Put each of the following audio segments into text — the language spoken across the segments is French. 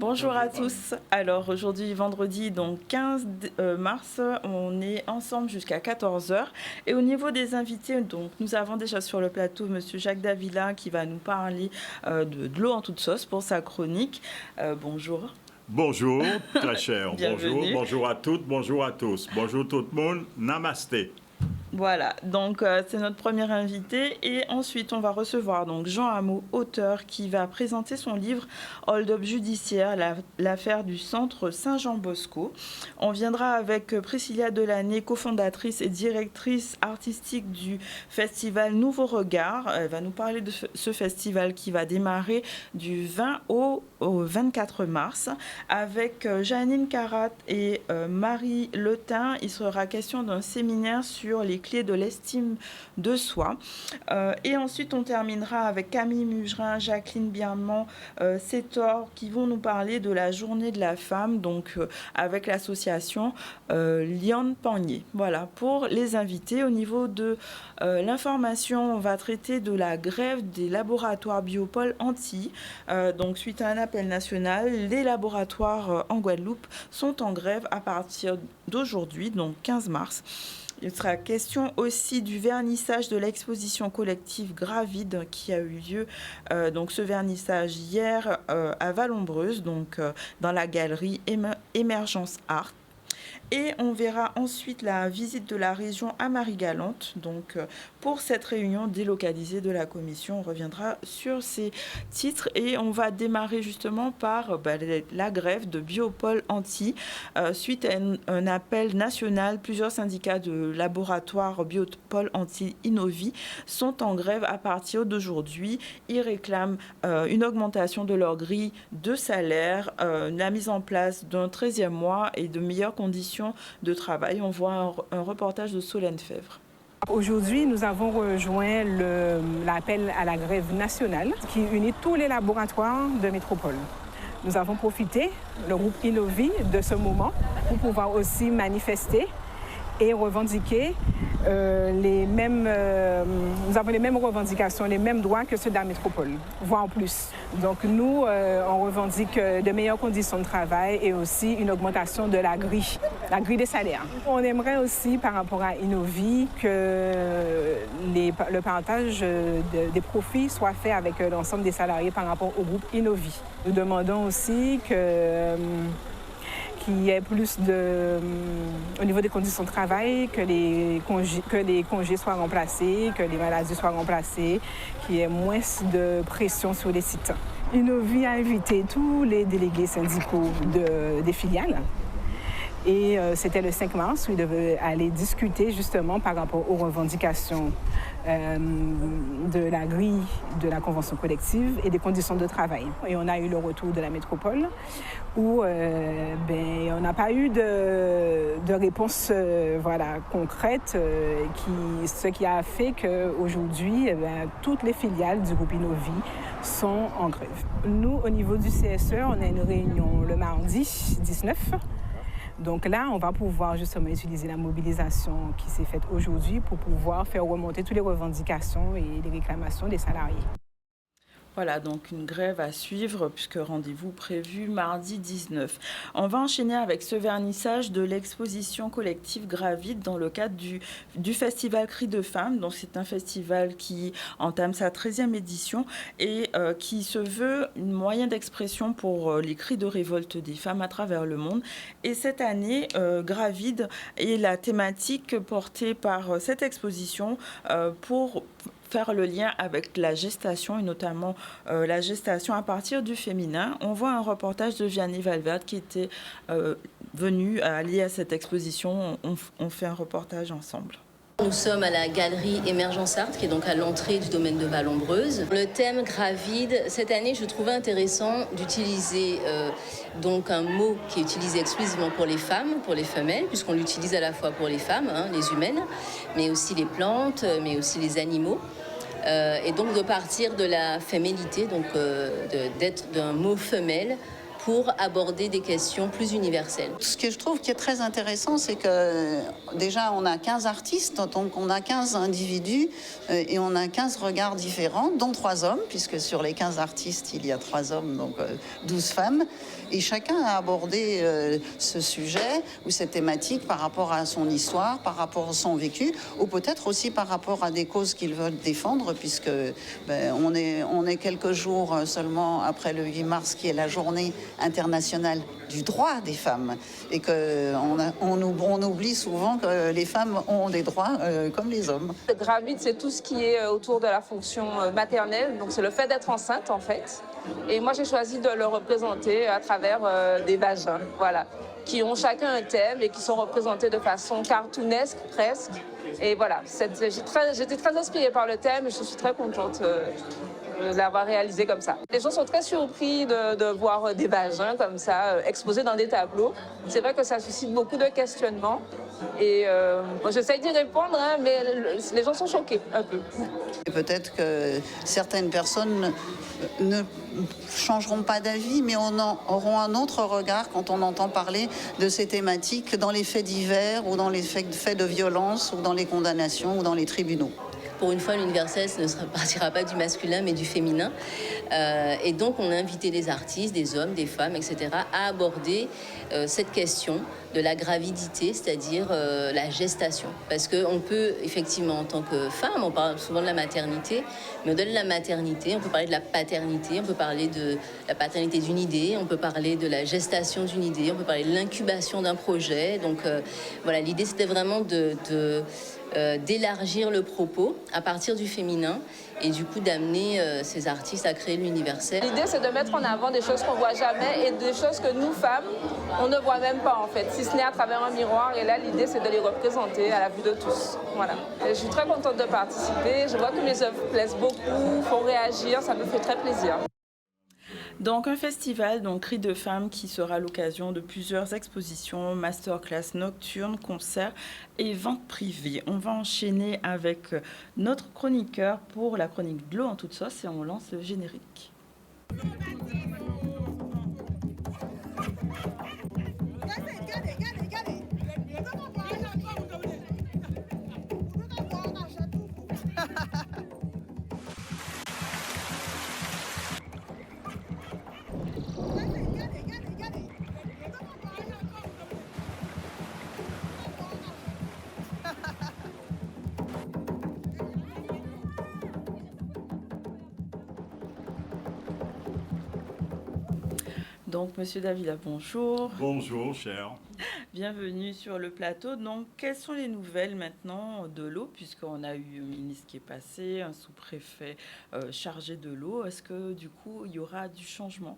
Bonjour à tous. Alors aujourd'hui, vendredi, donc 15 mars, on est ensemble jusqu'à 14 heures. Et au niveau des invités, donc nous avons déjà sur le plateau Monsieur Jacques Davila qui va nous parler de l'eau en toute sauce pour sa chronique. Bonjour. Bonjour, très cher. Bienvenue. Bonjour à toutes, bonjour à tous. Bonjour tout le monde. Namasté. Voilà, donc c'est notre premier invité et ensuite on va recevoir donc Jean Hameau, auteur, qui va présenter son livre Hold-up judiciaire, l'affaire du centre Saint-Jean-Bosco. On viendra avec Priscilla Delaney, cofondatrice et directrice artistique du festival Nouveau Regard. Elle va nous parler de ce festival qui va démarrer du 20 au 24 mars. Avec Janine Carat et Marie Letin, il sera question d'un séminaire sur les clés de l'estime de soi. Et ensuite, on terminera avec Camille Mugerin, Jacqueline Birman, Sétor, qui vont nous parler de la journée de la femme, donc avec l'association Liane Pagnier. Voilà, pour les invités. Au niveau de l'information, on va traiter de la grève des laboratoires Biopôle Antilles. Donc, suite à un appel national, les laboratoires en Guadeloupe sont en grève à partir d'aujourd'hui, donc 15 mars. Il sera question aussi du vernissage de l'exposition collective Gravide qui a eu lieu, donc ce vernissage hier à Vallombreuse, donc dans la galerie Émergence Art. Et on verra ensuite la visite de la région à Marie-Galante. Donc, pour cette réunion délocalisée de la commission, on reviendra sur ces titres et on va démarrer justement par la grève de Biopôle Antilles. Suite à un appel national, plusieurs syndicats de laboratoires Biopôle Antilles Innovi sont en grève à partir d'aujourd'hui. Ils réclament une augmentation de leur grille de salaire, la mise en place d'un 13e mois et de meilleures conditions de travail. On voit un reportage de Solène Fèvre. Aujourd'hui, nous avons rejoint l'appel à la grève nationale qui unit tous les laboratoires de métropole. Nous avons profité, le groupe Innovi, de ce moment pour pouvoir aussi manifester et revendiquer nous avons les mêmes revendications, les mêmes droits que ceux de la métropole, voire plus. Donc nous, on revendique de meilleures conditions de travail et aussi une augmentation de la grille des salaires. On aimerait aussi, par rapport à Innovi, que le partage des profits soit fait avec l'ensemble des salariés par rapport au groupe Innovi. Nous demandons aussi qu'il y ait plus au niveau des conditions de travail, que les congés soient remplacés, que les maladies soient remplacées, qu'il y ait moins de pression sur les sites. Innovi a invité tous les délégués syndicaux des filiales. Et c'était le 5 mars où ils devaient aller discuter justement par rapport aux revendications de la grille de la convention collective et des conditions de travail. Et on a eu le retour de la métropole où on n'a pas eu de réponse concrète, ce qui a fait qu'aujourd'hui, toutes les filiales du groupe Innovi sont en grève. Nous, au niveau du CSE, on a une réunion le mardi 19. Donc là, on va pouvoir justement utiliser la mobilisation qui s'est faite aujourd'hui pour pouvoir faire remonter toutes les revendications et les réclamations des salariés. Voilà, donc une grève à suivre puisque rendez-vous prévu mardi 19. On va enchaîner avec ce vernissage de l'exposition collective Gravide dans le cadre du festival Cris de Femmes. Donc c'est un festival qui entame sa 13e édition et qui se veut un moyen d'expression pour les cris de révolte des femmes à travers le monde. Et cette année, Gravide est la thématique portée par cette exposition pour faire le lien avec la gestation et notamment la gestation à partir du féminin. On voit un reportage de Vianney Valverde qui était venu allié à cette exposition. On fait un reportage ensemble. Nous sommes à la galerie Émergence Art, qui est donc à l'entrée du domaine de Vallombreuse. Le thème Gravide, cette année, je trouvais intéressant d'utiliser donc un mot qui est utilisé exclusivement pour les femmes, pour les femelles, puisqu'on l'utilise à la fois pour les femmes, les humaines, mais aussi les plantes, mais aussi les animaux. Et donc de partir de la féminité, donc d'être d'un mot femelle pour aborder des questions plus universelles. Ce que je trouve qui est très intéressant, c'est que déjà on a 15 artistes, donc on a 15 individus et on a 15 regards différents, dont 3 hommes, puisque sur les 15 artistes, il y a 3 hommes, donc 12 femmes. Et chacun a abordé ce sujet ou cette thématique par rapport à son histoire, par rapport à son vécu, ou peut-être aussi par rapport à des causes qu'ils veulent défendre, puisque on est quelques jours seulement après le 8 mars, qui est la journée internationale du droit des femmes, et qu'on oublie souvent que les femmes ont des droits comme les hommes. Gravide, c'est tout ce qui est autour de la fonction maternelle, donc c'est le fait d'être enceinte en fait. Et moi j'ai choisi de le représenter à travers des vagins, voilà, qui ont chacun un thème et qui sont représentés de façon cartoonesque presque. Et voilà, j'étais très inspirée par le thème et je suis très contente de l'avoir réalisé comme ça. Les gens sont très surpris de voir des vagins comme ça exposés dans des tableaux. C'est vrai que ça suscite beaucoup de questionnements et j'essaye d'y répondre, hein, mais les gens sont choqués un peu. Et peut-être que certaines personnes ne changeront pas d'avis, mais auront un autre regard quand on entend parler de ces thématiques dans les faits divers ou dans les faits de violence ou dans les condamnations ou dans les tribunaux. Pour une fois, l'universel ne partira pas du masculin, mais du féminin. Et donc, on a invité des artistes, des hommes, des femmes, etc., à aborder cette question de la gravidité, c'est-à-dire la gestation. Parce qu'on peut, effectivement, en tant que femme, on parle souvent de la maternité, mais au-delà de la maternité, on peut parler de la paternité, on peut parler de la paternité d'une idée, on peut parler de la gestation d'une idée, on peut parler de l'incubation d'un projet. Donc, voilà, l'idée, c'était vraiment d'élargir le propos à partir du féminin et du coup d'amener ces artistes à créer l'universel. L'idée c'est de mettre en avant des choses qu'on voit jamais et des choses que nous femmes on ne voit même pas en fait, si ce n'est à travers un miroir, et là l'idée c'est de les représenter à la vue de tous. Voilà. Et je suis très contente de participer, je vois que mes œuvres plaisent beaucoup, font réagir, ça me fait très plaisir. Donc un festival, donc Cris de femmes, qui sera l'occasion de plusieurs expositions, masterclass nocturnes, concerts et ventes privées. On va enchaîner avec notre chroniqueur pour la chronique de l'eau en toute sauce et on lance le générique. Donc, Monsieur Davila, bonjour. Bonjour, cher. Bienvenue sur le plateau. Donc, quelles sont les nouvelles maintenant de l'eau, puisqu'on a eu un ministre qui est passé, un sous-préfet chargé de l'eau. Est-ce que, du coup, il y aura du changement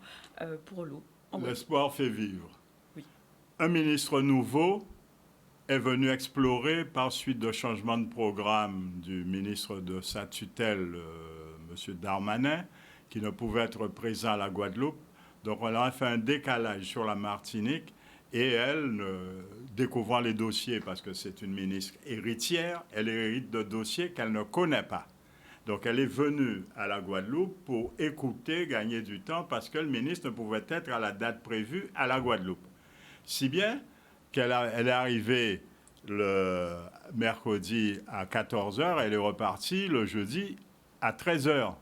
pour l'eau? L'espoir fait vivre. Oui. Un ministre nouveau est venu explorer, par suite de changement de programme du ministre de sa tutelle, M. Darmanin, qui ne pouvait être présent à la Guadeloupe. Donc, on a fait un décalage sur la Martinique et elle, découvrant les dossiers, parce que c'est une ministre héritière, elle hérite de dossiers qu'elle ne connaît pas. Donc, elle est venue à la Guadeloupe pour écouter, gagner du temps, parce que le ministre ne pouvait être à la date prévue à la Guadeloupe. Si bien qu'elle est arrivée le mercredi à 14h, elle est repartie le jeudi à 13h.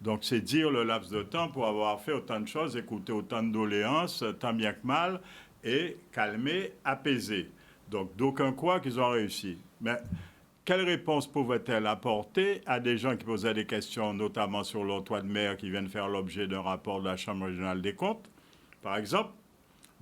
Donc, c'est dire le laps de temps pour avoir fait autant de choses, écouter autant de doléances, tant bien que mal, et calmer, apaiser. Donc, d'aucun quoi qu'ils ont réussi. Mais quelle réponse pouvait-elle apporter à des gens qui posaient des questions, notamment sur leur toit de mer, qui viennent faire l'objet d'un rapport de la Chambre régionale des comptes, par exemple,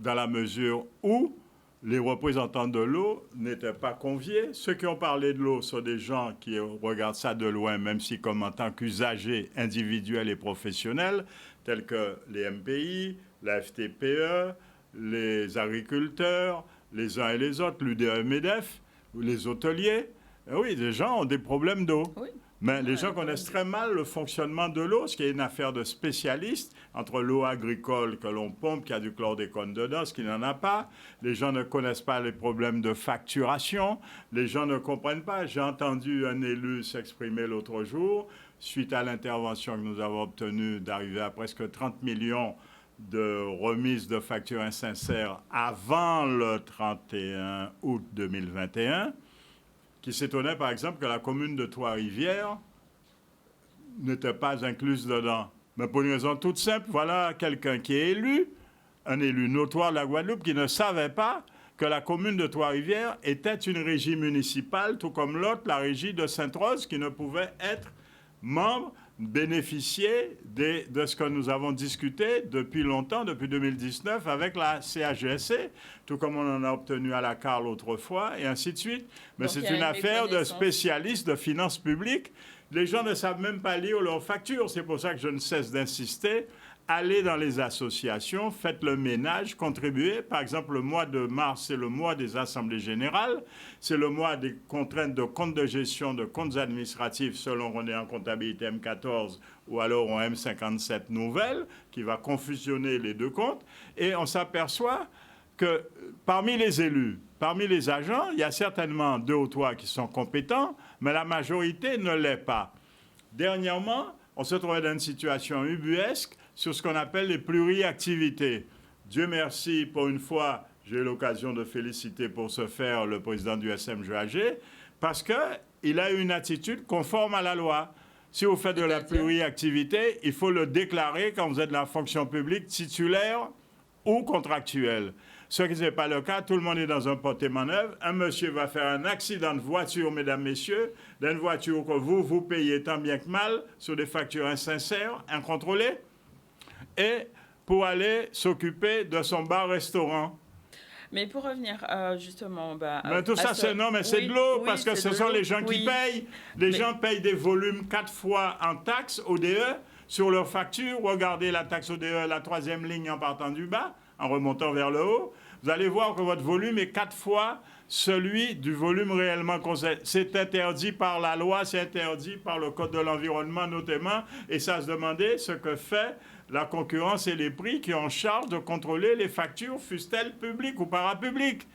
dans la mesure où les représentants de l'eau n'étaient pas conviés. Ceux qui ont parlé de l'eau sont des gens qui regardent ça de loin, même si comme en tant qu'usagers individuels et professionnels, tels que les MPI, la FTPE, les agriculteurs, les uns et les autres, l'UDE-MEDEF, les hôteliers. Et oui, les gens ont des problèmes d'eau. Oui. Mais les gens connaissent très mal le fonctionnement de l'eau, ce qui est une affaire de spécialistes, entre l'eau agricole que l'on pompe, qui a du chlordécone dedans, ce qui n'en a pas. Les gens ne connaissent pas les problèmes de facturation. Les gens ne comprennent pas. J'ai entendu un élu s'exprimer l'autre jour, suite à l'intervention que nous avons obtenue d'arriver à presque 30 millions de remise de factures insincères avant le 31 août 2021, qui s'étonnait par exemple que la commune de Trois-Rivières n'était pas incluse dedans. Mais pour une raison toute simple, voilà quelqu'un qui est élu, un élu notoire de la Guadeloupe, qui ne savait pas que la commune de Trois-Rivières était une régie municipale, tout comme l'autre, la régie de Sainte-Rose, qui ne pouvait être membre, bénéficier de ce que nous avons discuté depuis longtemps, depuis 2019, avec la CHGSC, tout comme on en a obtenu à la Carle autrefois, et ainsi de suite. Mais c'est une affaire de spécialistes de finances publiques. Les gens ne savent même pas lire leurs factures. C'est pour ça que je ne cesse d'insister. Allez dans les associations, faites le ménage, contribuez. Par exemple, le mois de mars, c'est le mois des assemblées générales. C'est le mois des contraintes de comptes de gestion, de comptes administratifs, selon on est en comptabilité M14 ou alors en M57 nouvelle, qui va confusionner les deux comptes. Et on s'aperçoit que parmi les élus, parmi les agents, il y a certainement 2 ou 3 qui sont compétents, mais la majorité ne l'est pas. Dernièrement, on se trouvait dans une situation ubuesque sur ce qu'on appelle les pluriactivités. Dieu merci, pour une fois, j'ai eu l'occasion de féliciter pour ce faire le président du SMGAG, parce qu'il a eu une attitude conforme à la loi. Si vous faites de la pluriactivité, il faut le déclarer quand vous êtes de la fonction publique titulaire ou contractuelle. Ce qui n'est pas le cas, tout le monde est dans un porte-manœuvre. Un monsieur va faire un accident de voiture, mesdames, messieurs, d'une voiture que vous payez tant bien que mal sur des factures insincères, incontrôlées, et pour aller s'occuper de son bar-restaurant. Mais pour revenir justement... mais tout ça, c'est de l'eau, parce que ce sont les gens qui payent. Les gens payent des volumes 4 fois en taxes ODE sur leurs factures. Regardez la taxe ODE, la 3e ligne en partant du bas, en remontant vers le haut. Vous allez voir que votre volume est 4 fois celui du volume réellement concerné. C'est interdit par la loi, c'est interdit par le Code de l'environnement notamment, et ça se demandait ce que fait la concurrence et les prix qui ont en charge de contrôler les factures, fussent-elles publiques ou parapubliques.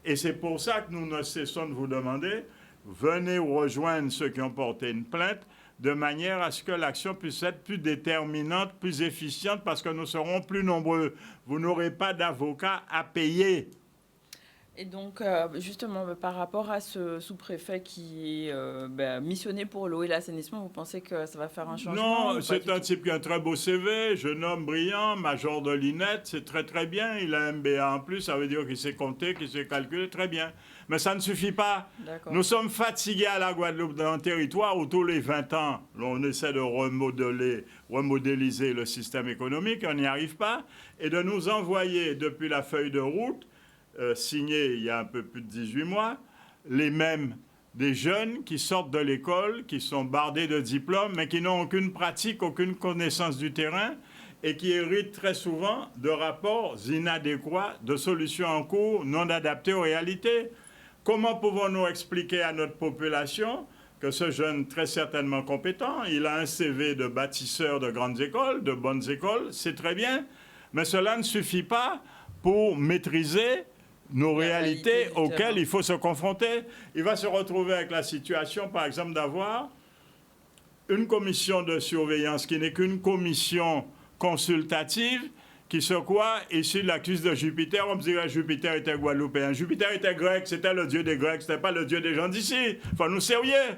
Et c'est pour ça que nous ne cessons de vous demander, venez rejoindre ceux qui ont porté une plainte, de manière à ce que l'action puisse être plus déterminante, plus efficiente, parce que nous serons plus nombreux. Vous n'aurez pas d'avocat à payer. Et donc, justement, par rapport à ce sous-préfet qui est missionné pour l'eau et l'assainissement, vous pensez que ça va faire un changement? Non, c'est un type qui a un très beau CV, jeune homme brillant, major de l'INET, c'est très très bien. Il a un MBA en plus, ça veut dire qu'il sait compter, qu'il sait calculer, très bien. Mais ça ne suffit pas. Nous sommes fatigués à la Guadeloupe, dans un territoire où tous les 20 ans, on essaie de remodéliser le système économique, on n'y arrive pas, et de nous envoyer depuis la feuille de route, signée il y a un peu plus de 18 mois, les mêmes des jeunes qui sortent de l'école, qui sont bardés de diplômes, mais qui n'ont aucune pratique, aucune connaissance du terrain, et qui héritent très souvent de rapports inadéquats, de solutions en cours non adaptées aux réalités. Comment pouvons-nous expliquer à notre population que ce jeune, très certainement compétent, il a un CV de bâtisseur de grandes écoles, de bonnes écoles, c'est très bien, mais cela ne suffit pas pour maîtriser nos réalités auxquelles il faut se confronter. Il va se retrouver avec la situation, par exemple, d'avoir une commission de surveillance qui n'est qu'une commission consultative, qui se croit issue de la cuisse de Jupiter. On me dirait Jupiter était guadeloupéen. Jupiter était grec, c'était le dieu des Grecs, c'était pas le dieu des gens d'ici. Faut nous sérieux.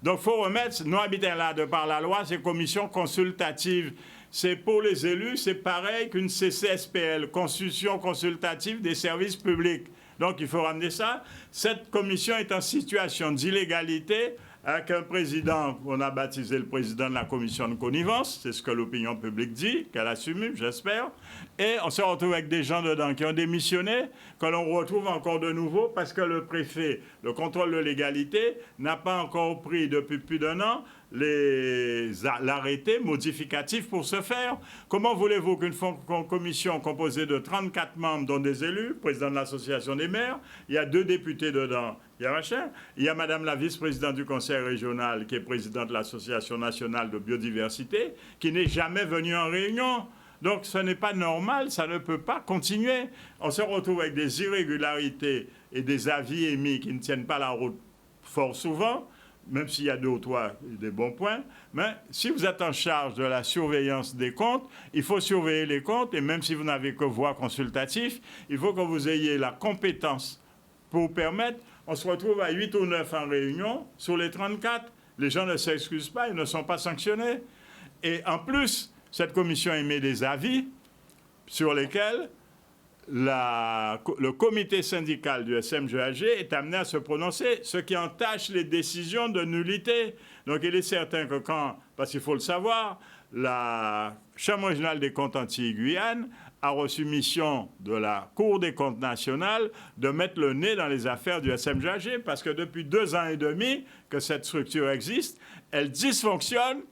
Donc, il faut remettre, nous habitons là, de par la loi, ces commissions consultatives. C'est pour les élus, c'est pareil qu'une CCSPL, Constitution consultative des services publics. Donc, il faut ramener ça. Cette commission est en situation d'illégalité avec un président qu'on a baptisé le président de la commission de connivence. C'est ce que l'opinion publique dit, qu'elle assume, j'espère. Et on se retrouve avec des gens dedans qui ont démissionné, que l'on retrouve encore de nouveau parce que le préfet, le contrôle de légalité, n'a pas encore pris depuis plus d'1 an l'arrêté modificatif pour ce faire. Comment voulez-vous qu'une commission composée de 34 membres, dont des élus, président de l'association des maires, il y a 2 députés dedans, il y a madame la vice-présidente du conseil régional, qui est présidente de l'association nationale de biodiversité, qui n'est jamais venue en réunion. Donc ce n'est pas normal, ça ne peut pas continuer. On se retrouve avec des irrégularités et des avis émis qui ne tiennent pas la route fort souvent. même s'il y a 2 ou 3 des bons points, mais si vous êtes en charge de la surveillance des comptes, il faut surveiller les comptes, et même si vous n'avez que voix consultative, il faut que vous ayez la compétence pour permettre, on se retrouve à 8 ou 9 en réunion sur les 34. Les gens ne s'excusent pas, ils ne sont pas sanctionnés. Et en plus, cette commission émet des avis sur lesquels le comité syndical du SMGAG est amené à se prononcer, ce qui entache les décisions de nullité. Donc il est certain que parce qu'il faut le savoir, la Chambre régionale des comptes Antilles-Guyane a reçu mission de la Cour des comptes nationale de mettre le nez dans les affaires du SMGAG, parce que depuis 2 ans et demi que cette structure existe, elle dysfonctionne,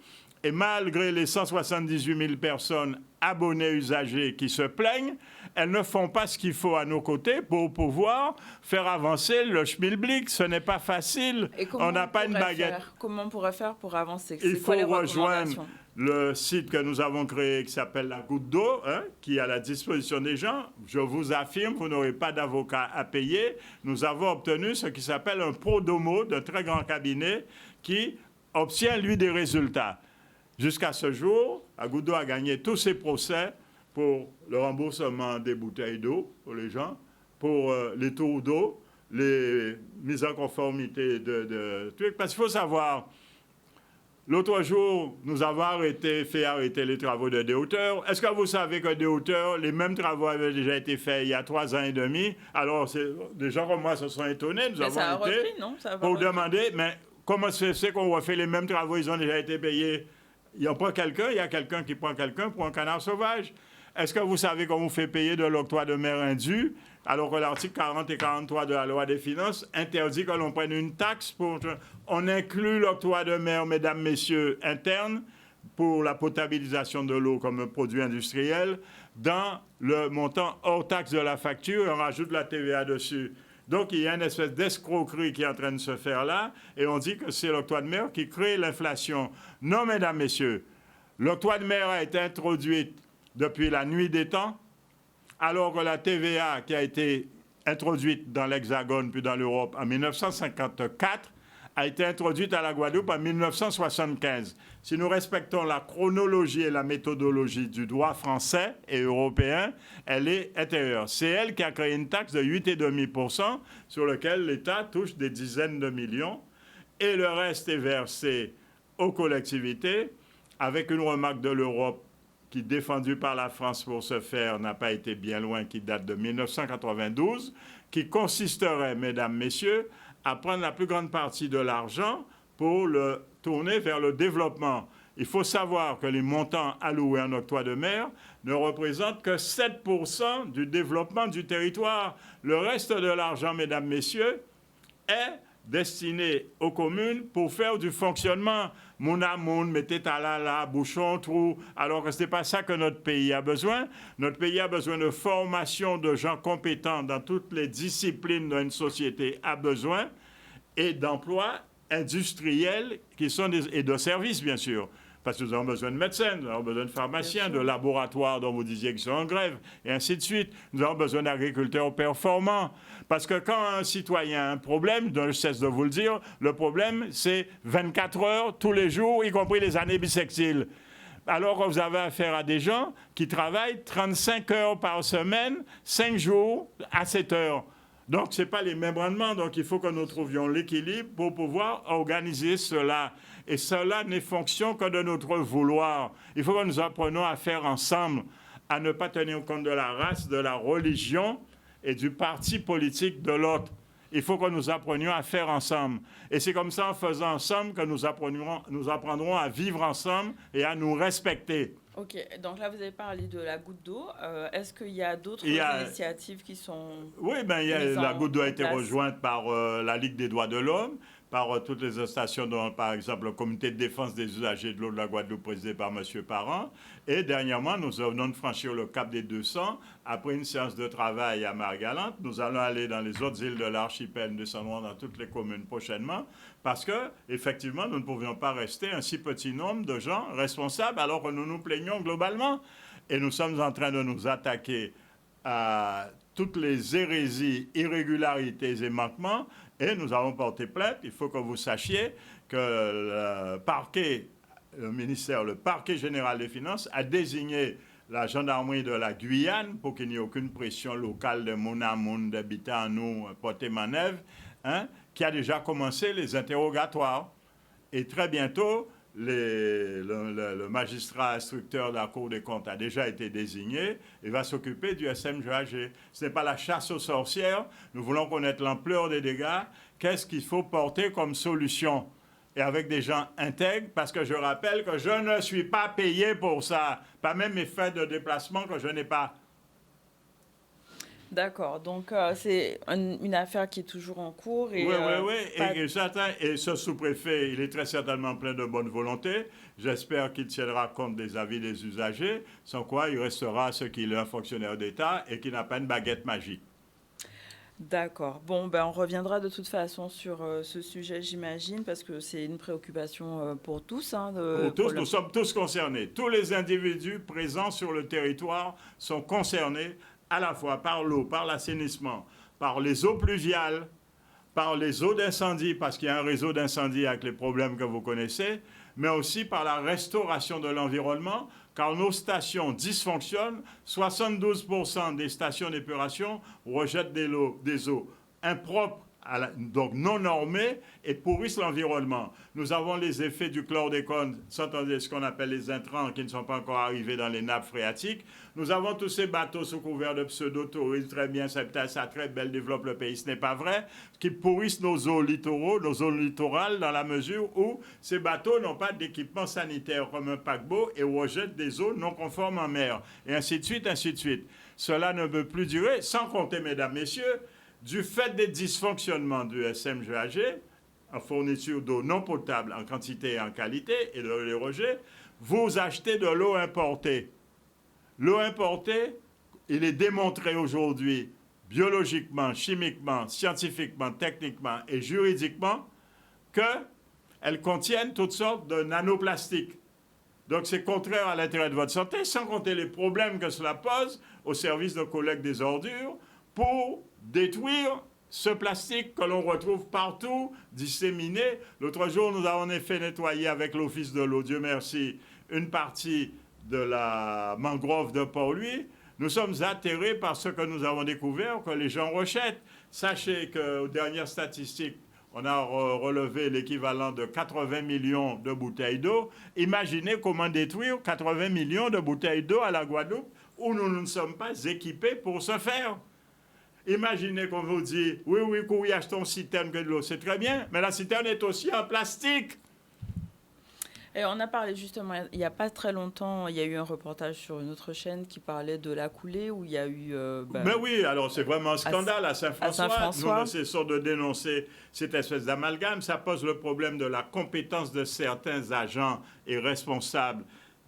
et malgré les 178 000 personnes abonnés usagers qui se plaignent, elles ne font pas ce qu'il faut à nos côtés pour pouvoir faire avancer le schmilblick. Ce n'est pas facile. On n'a pas une baguette. Comment on pourrait faire pour avancer? Il faut rejoindre le site que nous avons créé qui s'appelle La Goutte d'eau, qui est à la disposition des gens. Je vous affirme, vous n'aurez pas d'avocat à payer. Nous avons obtenu ce qui s'appelle un pro domo d'un très grand cabinet qui obtient, lui, des résultats. Jusqu'à ce jour, La Goutte d'eau a gagné tous ses procès pour le remboursement des bouteilles d'eau pour les gens, pour les tours d'eau, les mises en conformité de trucs. Parce qu'il faut savoir, l'autre jour, nous avons fait arrêter les travaux de déhauteur. Est-ce que vous savez que déhauteur, les mêmes travaux avaient déjà été faits il y a 3 ans et demi? Alors, des gens comme moi se sont étonnés. Nous avons été pour demander, mais comment c'est qu'on refait les mêmes travaux? Ils ont déjà été payés. Il y a quelqu'un qui prend quelqu'un pour un canard sauvage. Est-ce que vous savez qu'on vous fait payer de l'octroi de mer indu, alors que l'article 40 et 43 de la loi des finances interdit que l'on prenne une taxe pour... On inclut l'octroi de mer, mesdames, messieurs, interne, pour la potabilisation de l'eau comme un produit industriel, dans le montant hors taxe de la facture, et on rajoute la TVA dessus. Donc, il y a une espèce d'escroquerie qui est en train de se faire là, et on dit que c'est l'octroi de mer qui crée l'inflation. Non, mesdames, messieurs, l'octroi de mer a été introduit depuis la nuit des temps, alors que la TVA qui a été introduite dans l'Hexagone puis dans l'Europe en 1954 a été introduite à la Guadeloupe en 1975. Si nous respectons la chronologie et la méthodologie du droit français et européen, elle est intérieure. C'est elle qui a créé une taxe de 8,5% sur laquelle l'État touche des dizaines de millions, et le reste est versé aux collectivités, avec une remarque de l'Europe qui, défendue par la France pour ce faire, n'a pas été bien loin, qui date de 1992, qui consisterait, mesdames, messieurs, à prendre la plus grande partie de l'argent pour le tourner vers le développement. Il faut savoir que les montants alloués en octroi de mer ne représentent que 7% du développement du territoire. Le reste de l'argent, mesdames, messieurs, est destiné aux communes pour faire du fonctionnement. Moun, mettez talala, bouchon, trou, alors que ce n'est pas ça que notre pays a besoin. Notre pays a besoin de formation de gens compétents dans toutes les disciplines dont une société a besoin, et d'emplois industriels et de services, bien sûr. Parce que nous avons besoin de médecins, nous avons besoin de pharmaciens, de laboratoires dont vous disiez qu'ils sont en grève, et ainsi de suite. Nous avons besoin d'agriculteurs performants. Parce que quand un citoyen a un problème, je cesse de vous le dire, le problème, c'est 24 heures tous les jours, y compris les années bissextiles. Alors que vous avez affaire à des gens qui travaillent 35 heures par semaine, 5 jours à 7 heures. Donc, ce n'est pas les mêmes rendements. Donc, il faut que nous trouvions l'équilibre pour pouvoir organiser cela. Et cela n'est fonction que de notre vouloir. Il faut que nous apprenions à faire ensemble, à ne pas tenir compte de la race, de la religion et du parti politique de l'autre. Il faut que nous apprenions à faire ensemble. Et c'est comme ça, en faisant ensemble, que nous apprendrons à vivre ensemble et à nous respecter. OK. Donc là, vous avez parlé de la goutte d'eau. Est-ce qu'il y a d'autres initiatives qui sont... Oui, la goutte d'eau a été rejointe par la Ligue des droits de l'homme, par toutes les stations, dont, par exemple, le comité de défense des usagers de l'eau de la Guadeloupe, présidé par M. Parent. Et dernièrement, nous venons de franchir le cap des 200. Après une séance de travail à Margalante, nous allons aller dans les autres îles de l'archipel, nous descendrons dans toutes les communes prochainement, parce que, effectivement, nous ne pouvions pas rester un si petit nombre de gens responsables alors que nous nous plaignons globalement. Et nous sommes en train de nous attaquer à toutes les hérésies, irrégularités et manquements. Et nous avons porté plainte. Il faut que vous sachiez que le parquet général des finances a désigné la gendarmerie de la Guyane pour qu'il n'y ait aucune pression locale de Monamoun, d'habitants, nous, Porté-Manève, hein, qui a déjà commencé les interrogatoires. Et très bientôt, le magistrat instructeur de la Cour des comptes a déjà été désigné et va s'occuper du SMGAG. Ce n'est pas la chasse aux sorcières. Nous voulons connaître l'ampleur des dégâts. Qu'est-ce qu'il faut porter comme solution? Et avec des gens intègres, parce que je rappelle que je ne suis pas payé pour ça. Pas même mes frais de déplacement que je n'ai pas. D'accord, donc c'est une affaire qui est toujours en cours. Et, oui. Et ce sous-préfet, il est très certainement plein de bonne volonté. J'espère qu'il tiendra compte des avis des usagers, sans quoi il restera ce qu'il est, un fonctionnaire d'État et qui n'a pas une baguette magique. D'accord. Bon, ben, on reviendra de toute façon sur ce sujet, j'imagine, parce que c'est une préoccupation pour tous. Hein, pour tous, nous sommes tous concernés. Tous les individus présents sur le territoire sont concernés à la fois par l'eau, par l'assainissement, par les eaux pluviales, par les eaux d'incendie, parce qu'il y a un réseau d'incendie avec les problèmes que vous connaissez, mais aussi par la restauration de l'environnement, car nos stations dysfonctionnent. 72% des stations d'épuration rejettent des eaux impropres, donc non normées, et pourrissent l'environnement. Nous avons les effets du chlordécone, ce qu'on appelle les intrants qui ne sont pas encore arrivés dans les nappes phréatiques. Nous avons tous ces bateaux sous couvert de pseudo-tourisme, très bien, ça très belle, développe le pays, ce n'est pas vrai, qui pourrissent nos eaux littoraux, nos zones littorales, dans la mesure où ces bateaux n'ont pas d'équipement sanitaire comme un paquebot et rejettent des eaux non conformes en mer, et ainsi de suite, ainsi de suite. Cela ne peut plus durer, sans compter, mesdames, messieurs, du fait des dysfonctionnements du SMGAG, en fourniture d'eau non potable en quantité et en qualité, et de les rejets, vous achetez de l'eau importée. L'eau importée, il est démontré aujourd'hui, biologiquement, chimiquement, scientifiquement, techniquement et juridiquement, qu'elle contient toutes sortes de nanoplastiques. Donc c'est contraire à l'intérêt de votre santé, sans compter les problèmes que cela pose au service de collecte des ordures pour détruire ce plastique que l'on retrouve partout, disséminé. L'autre jour, nous avons en effet nettoyé avec l'Office de l'eau, Dieu merci, une partie de la mangrove de Port-Louis. Nous sommes atterrés par ce que nous avons découvert, que les gens rejettent. Sachez qu'aux dernières statistiques, on a relevé l'équivalent de 80 millions de bouteilles d'eau. Imaginez comment détruire 80 millions de bouteilles d'eau à la Guadeloupe, où nous ne sommes pas équipés pour ce faire. Imaginez qu'on vous dit, oui, achetons une citerne que de l'eau, c'est très bien, mais la citerne est aussi en plastique. Et on a parlé justement, il n'y a pas très longtemps, il y a eu un reportage sur une autre chaîne qui parlait de la coulée, où il y a eu... Mais oui, alors c'est vraiment un scandale à Saint-François. Nous ne cessons de dénoncer cette espèce d'amalgame. Ça pose le problème de la compétence de certains agents et responsables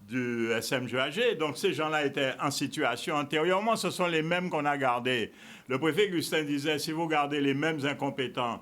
du SMGAG. Donc ces gens-là étaient en situation antérieurement, ce sont les mêmes qu'on a gardés. Le préfet Gustin disait, si vous gardez les mêmes incompétents,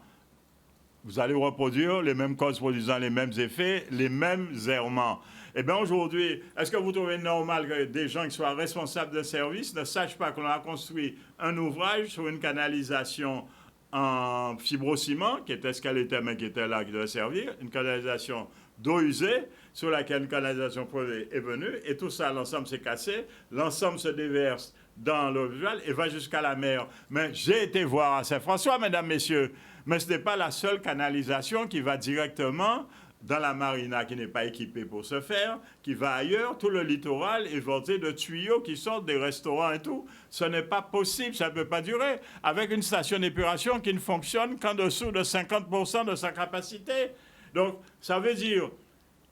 vous allez reproduire les mêmes causes produisant les mêmes effets, les mêmes errements. Eh bien aujourd'hui, est-ce que vous trouvez normal que des gens qui soient responsables de service ne sachent pas qu'on a construit un ouvrage sur une canalisation en fibrociment, qui était ce qu'elle était, mais qui était là, qui devait servir, une canalisation d'eau usée, sur laquelle une canalisation privée est venue, et tout ça, l'ensemble s'est cassé, l'ensemble se déverse dans l'eau visuelle et va jusqu'à la mer. Mais j'ai été voir à Saint-François, mesdames, messieurs, mais ce n'est pas la seule canalisation qui va directement dans la marina, qui n'est pas équipée pour ce faire, qui va ailleurs. Tout le littoral est bordé de tuyaux qui sortent des restaurants et tout. Ce n'est pas possible, ça ne peut pas durer, avec une station d'épuration qui ne fonctionne qu'en dessous de 50% de sa capacité. Donc, ça veut dire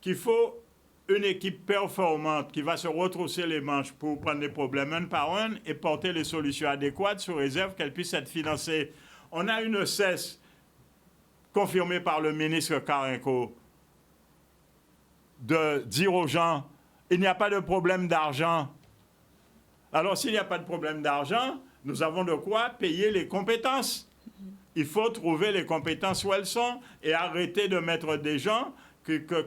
qu'il faut une équipe performante qui va se retrousser les manches pour prendre les problèmes un par un et porter les solutions adéquates sous réserve qu'elles puissent être financées. On a une cesse confirmée par le ministre Carenco de dire aux gens, il n'y a pas de problème d'argent. Alors, s'il n'y a pas de problème d'argent, nous avons de quoi payer les compétences. Il faut trouver les compétences où elles sont et arrêter de mettre des gens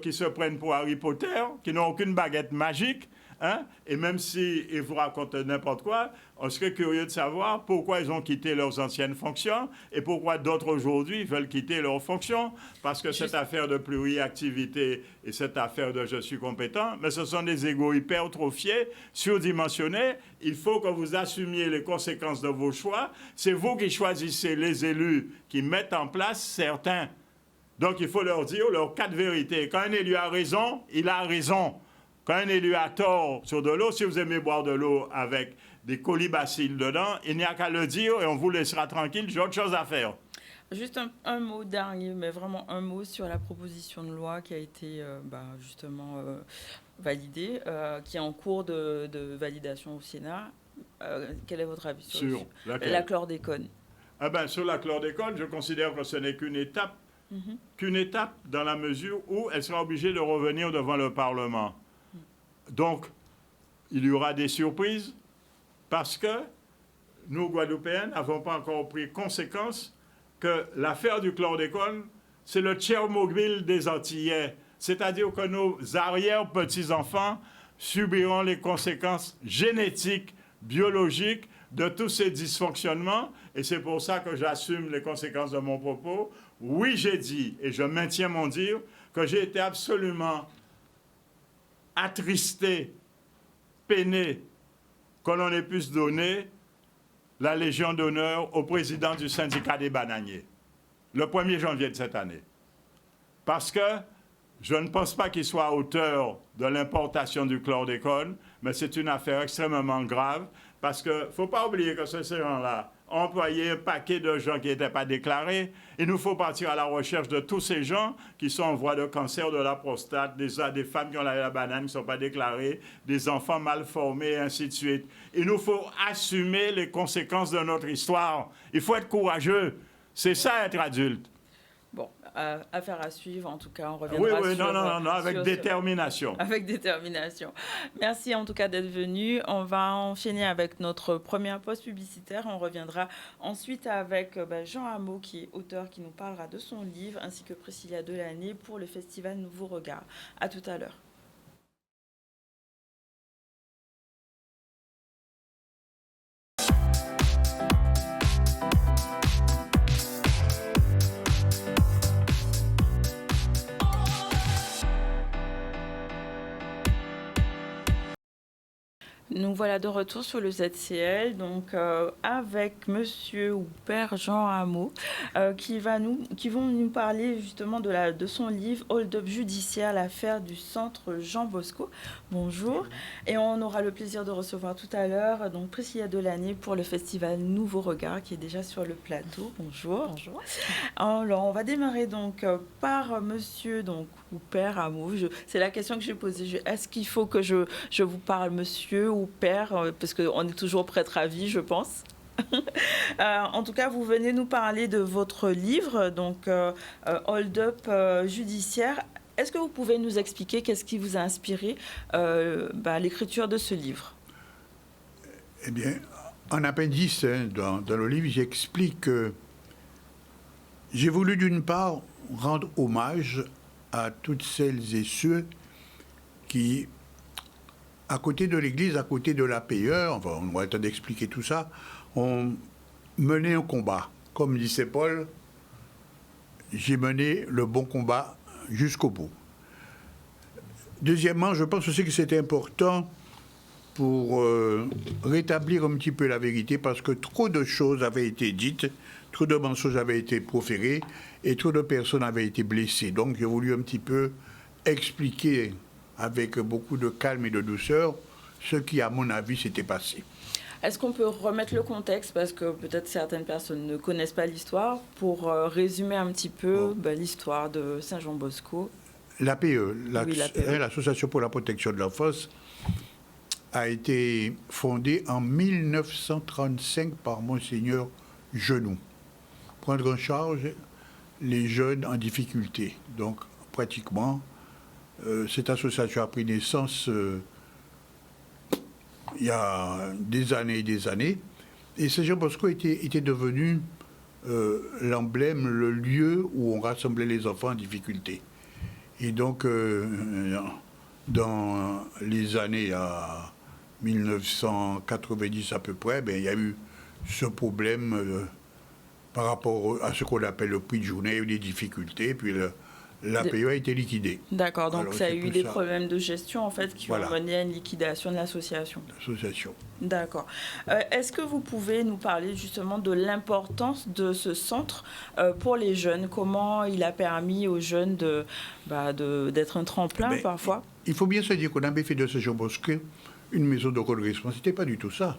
qui se prennent pour Harry Potter, qui n'ont aucune baguette magique, Hein? Et même s'ils vous racontent n'importe quoi, on serait curieux de savoir pourquoi ils ont quitté leurs anciennes fonctions et pourquoi d'autres aujourd'hui veulent quitter leurs fonctions. Parce que cette affaire de pluriactivité et cette affaire de je suis compétent, mais ce sont des égos hypertrophiés, surdimensionnés. Il faut que vous assumiez les conséquences de vos choix. C'est vous qui choisissez les élus qui mettent en place certains. Donc il faut leur dire leurs 4 vérités. Quand un élu a raison, il a raison. Quand un élu a tort sur de l'eau, si vous aimez boire de l'eau avec des colibacilles dedans, il n'y a qu'à le dire et on vous laissera tranquille, j'ai autre chose à faire. Juste un mot dernier, mais vraiment un mot sur la proposition de loi qui a été justement validée, qui est en cours de validation au Sénat. Quel est votre avis sur la chlordécone? Sur la chlordécone, je considère que ce n'est qu'une étape, dans la mesure où elle sera obligée de revenir devant le Parlement. Donc, il y aura des surprises parce que nous, Guadeloupéens, n'avons pas encore pris conséquence que l'affaire du chlordécone, c'est le Tchernobyl des Antillais. C'est-à-dire que nos arrière-petits-enfants subiront les conséquences génétiques, biologiques de tous ces dysfonctionnements. Et c'est pour ça que j'assume les conséquences de mon propos. Oui, j'ai dit, et je maintiens mon dire, que j'ai été absolument attristé, peiné, que l'on ait pu se donner la Légion d'honneur au président du syndicat des bananiers, le 1er janvier de cette année. Parce que je ne pense pas qu'il soit auteur de l'importation du chlordécone, mais c'est une affaire extrêmement grave, parce qu'il ne faut pas oublier que ces gens-là ont employé un paquet de gens qui n'étaient pas déclarés. Il nous faut partir à la recherche de tous ces gens qui sont en voie de cancer de la prostate, des femmes qui ont la banane qui ne sont pas déclarées, des enfants mal formés, et ainsi de suite. Il nous faut assumer les conséquences de notre histoire. Il faut être courageux. C'est ça, être adulte. Bon, affaire à suivre, en tout cas, on reviendra avec détermination. Avec détermination. Merci en tout cas d'être venu. On va enchaîner avec notre première pause publicitaire. On reviendra ensuite avec Jean Hameau, qui est auteur, qui nous parlera de son livre, ainsi que Priscilla Delaney pour le festival Nouveau Regard. À tout à l'heure. Nous voilà de retour sur le ZCL, donc avec monsieur ou père Jean Hameau, qui vont nous parler justement de son livre Hold Up judiciaire, l'affaire du centre Jean Bosco. Bonjour. Et on aura le plaisir de recevoir tout à l'heure donc Priscilla Delaney pour le festival Nouveau Regard, qui est déjà sur le plateau. Bonjour. Bonjour. Alors, on va démarrer donc par monsieur ou père Hameau. C'est la question que j'ai posée. Est-ce qu'il faut que je vous parle monsieur ou père, parce qu'on est toujours prêtre à vie, je pense. En tout cas, vous venez nous parler de votre livre, donc Hold Up judiciaire. Est-ce que vous pouvez nous expliquer qu'est-ce qui vous a inspiré l'écriture de ce livre? Eh bien, en appendice, dans le livre, j'explique que j'ai voulu d'une part rendre hommage à toutes celles et ceux qui, à côté de l'Église, à côté de l'APE, enfin, on va attendre d'expliquer tout ça, ont mené un combat. Comme disait Paul, j'ai mené le bon combat jusqu'au bout. Deuxièmement, je pense aussi que c'était important pour rétablir un petit peu la vérité, parce que trop de choses avaient été dites, trop de mensonges avaient été proférés, et trop de personnes avaient été blessées. Donc j'ai voulu un petit peu expliquer avec beaucoup de calme et de douceur ce qui, à mon avis, s'était passé. Est-ce qu'on peut remettre le contexte, parce que peut-être certaines personnes ne connaissent pas l'histoire, pour résumer un petit peu l'histoire de Saint-Jean Bosco? L'APE, l'Association pour la protection de l'enfance, a été fondée en 1935 par Monseigneur Genoux, prendre en charge les jeunes en difficulté. Donc, pratiquement, cette association a pris naissance il y a des années et des années. Et Saint-Jean Bosco était devenu l'emblème, le lieu où on rassemblait les enfants en difficulté. Et donc, dans les années 1990 à peu près, il y a eu ce problème par rapport à ce qu'on appelle le prix de journée, il y a eu des difficultés, puis l'APE a été liquidée. D'accord, donc Alors, ça a c'est eu tout des ça. problèmes de gestion en fait qui Voilà. ont mené à une liquidation de l'association. L'association. D'accord. Est-ce que vous pouvez nous parler justement de l'importance de ce centre pour les jeunes? Comment il a permis aux jeunes d'être un tremplin Mais parfois? Il faut bien se dire qu'on avait fait de ce Jean Bosquet une maison de redressement. Ce n'était pas du tout ça.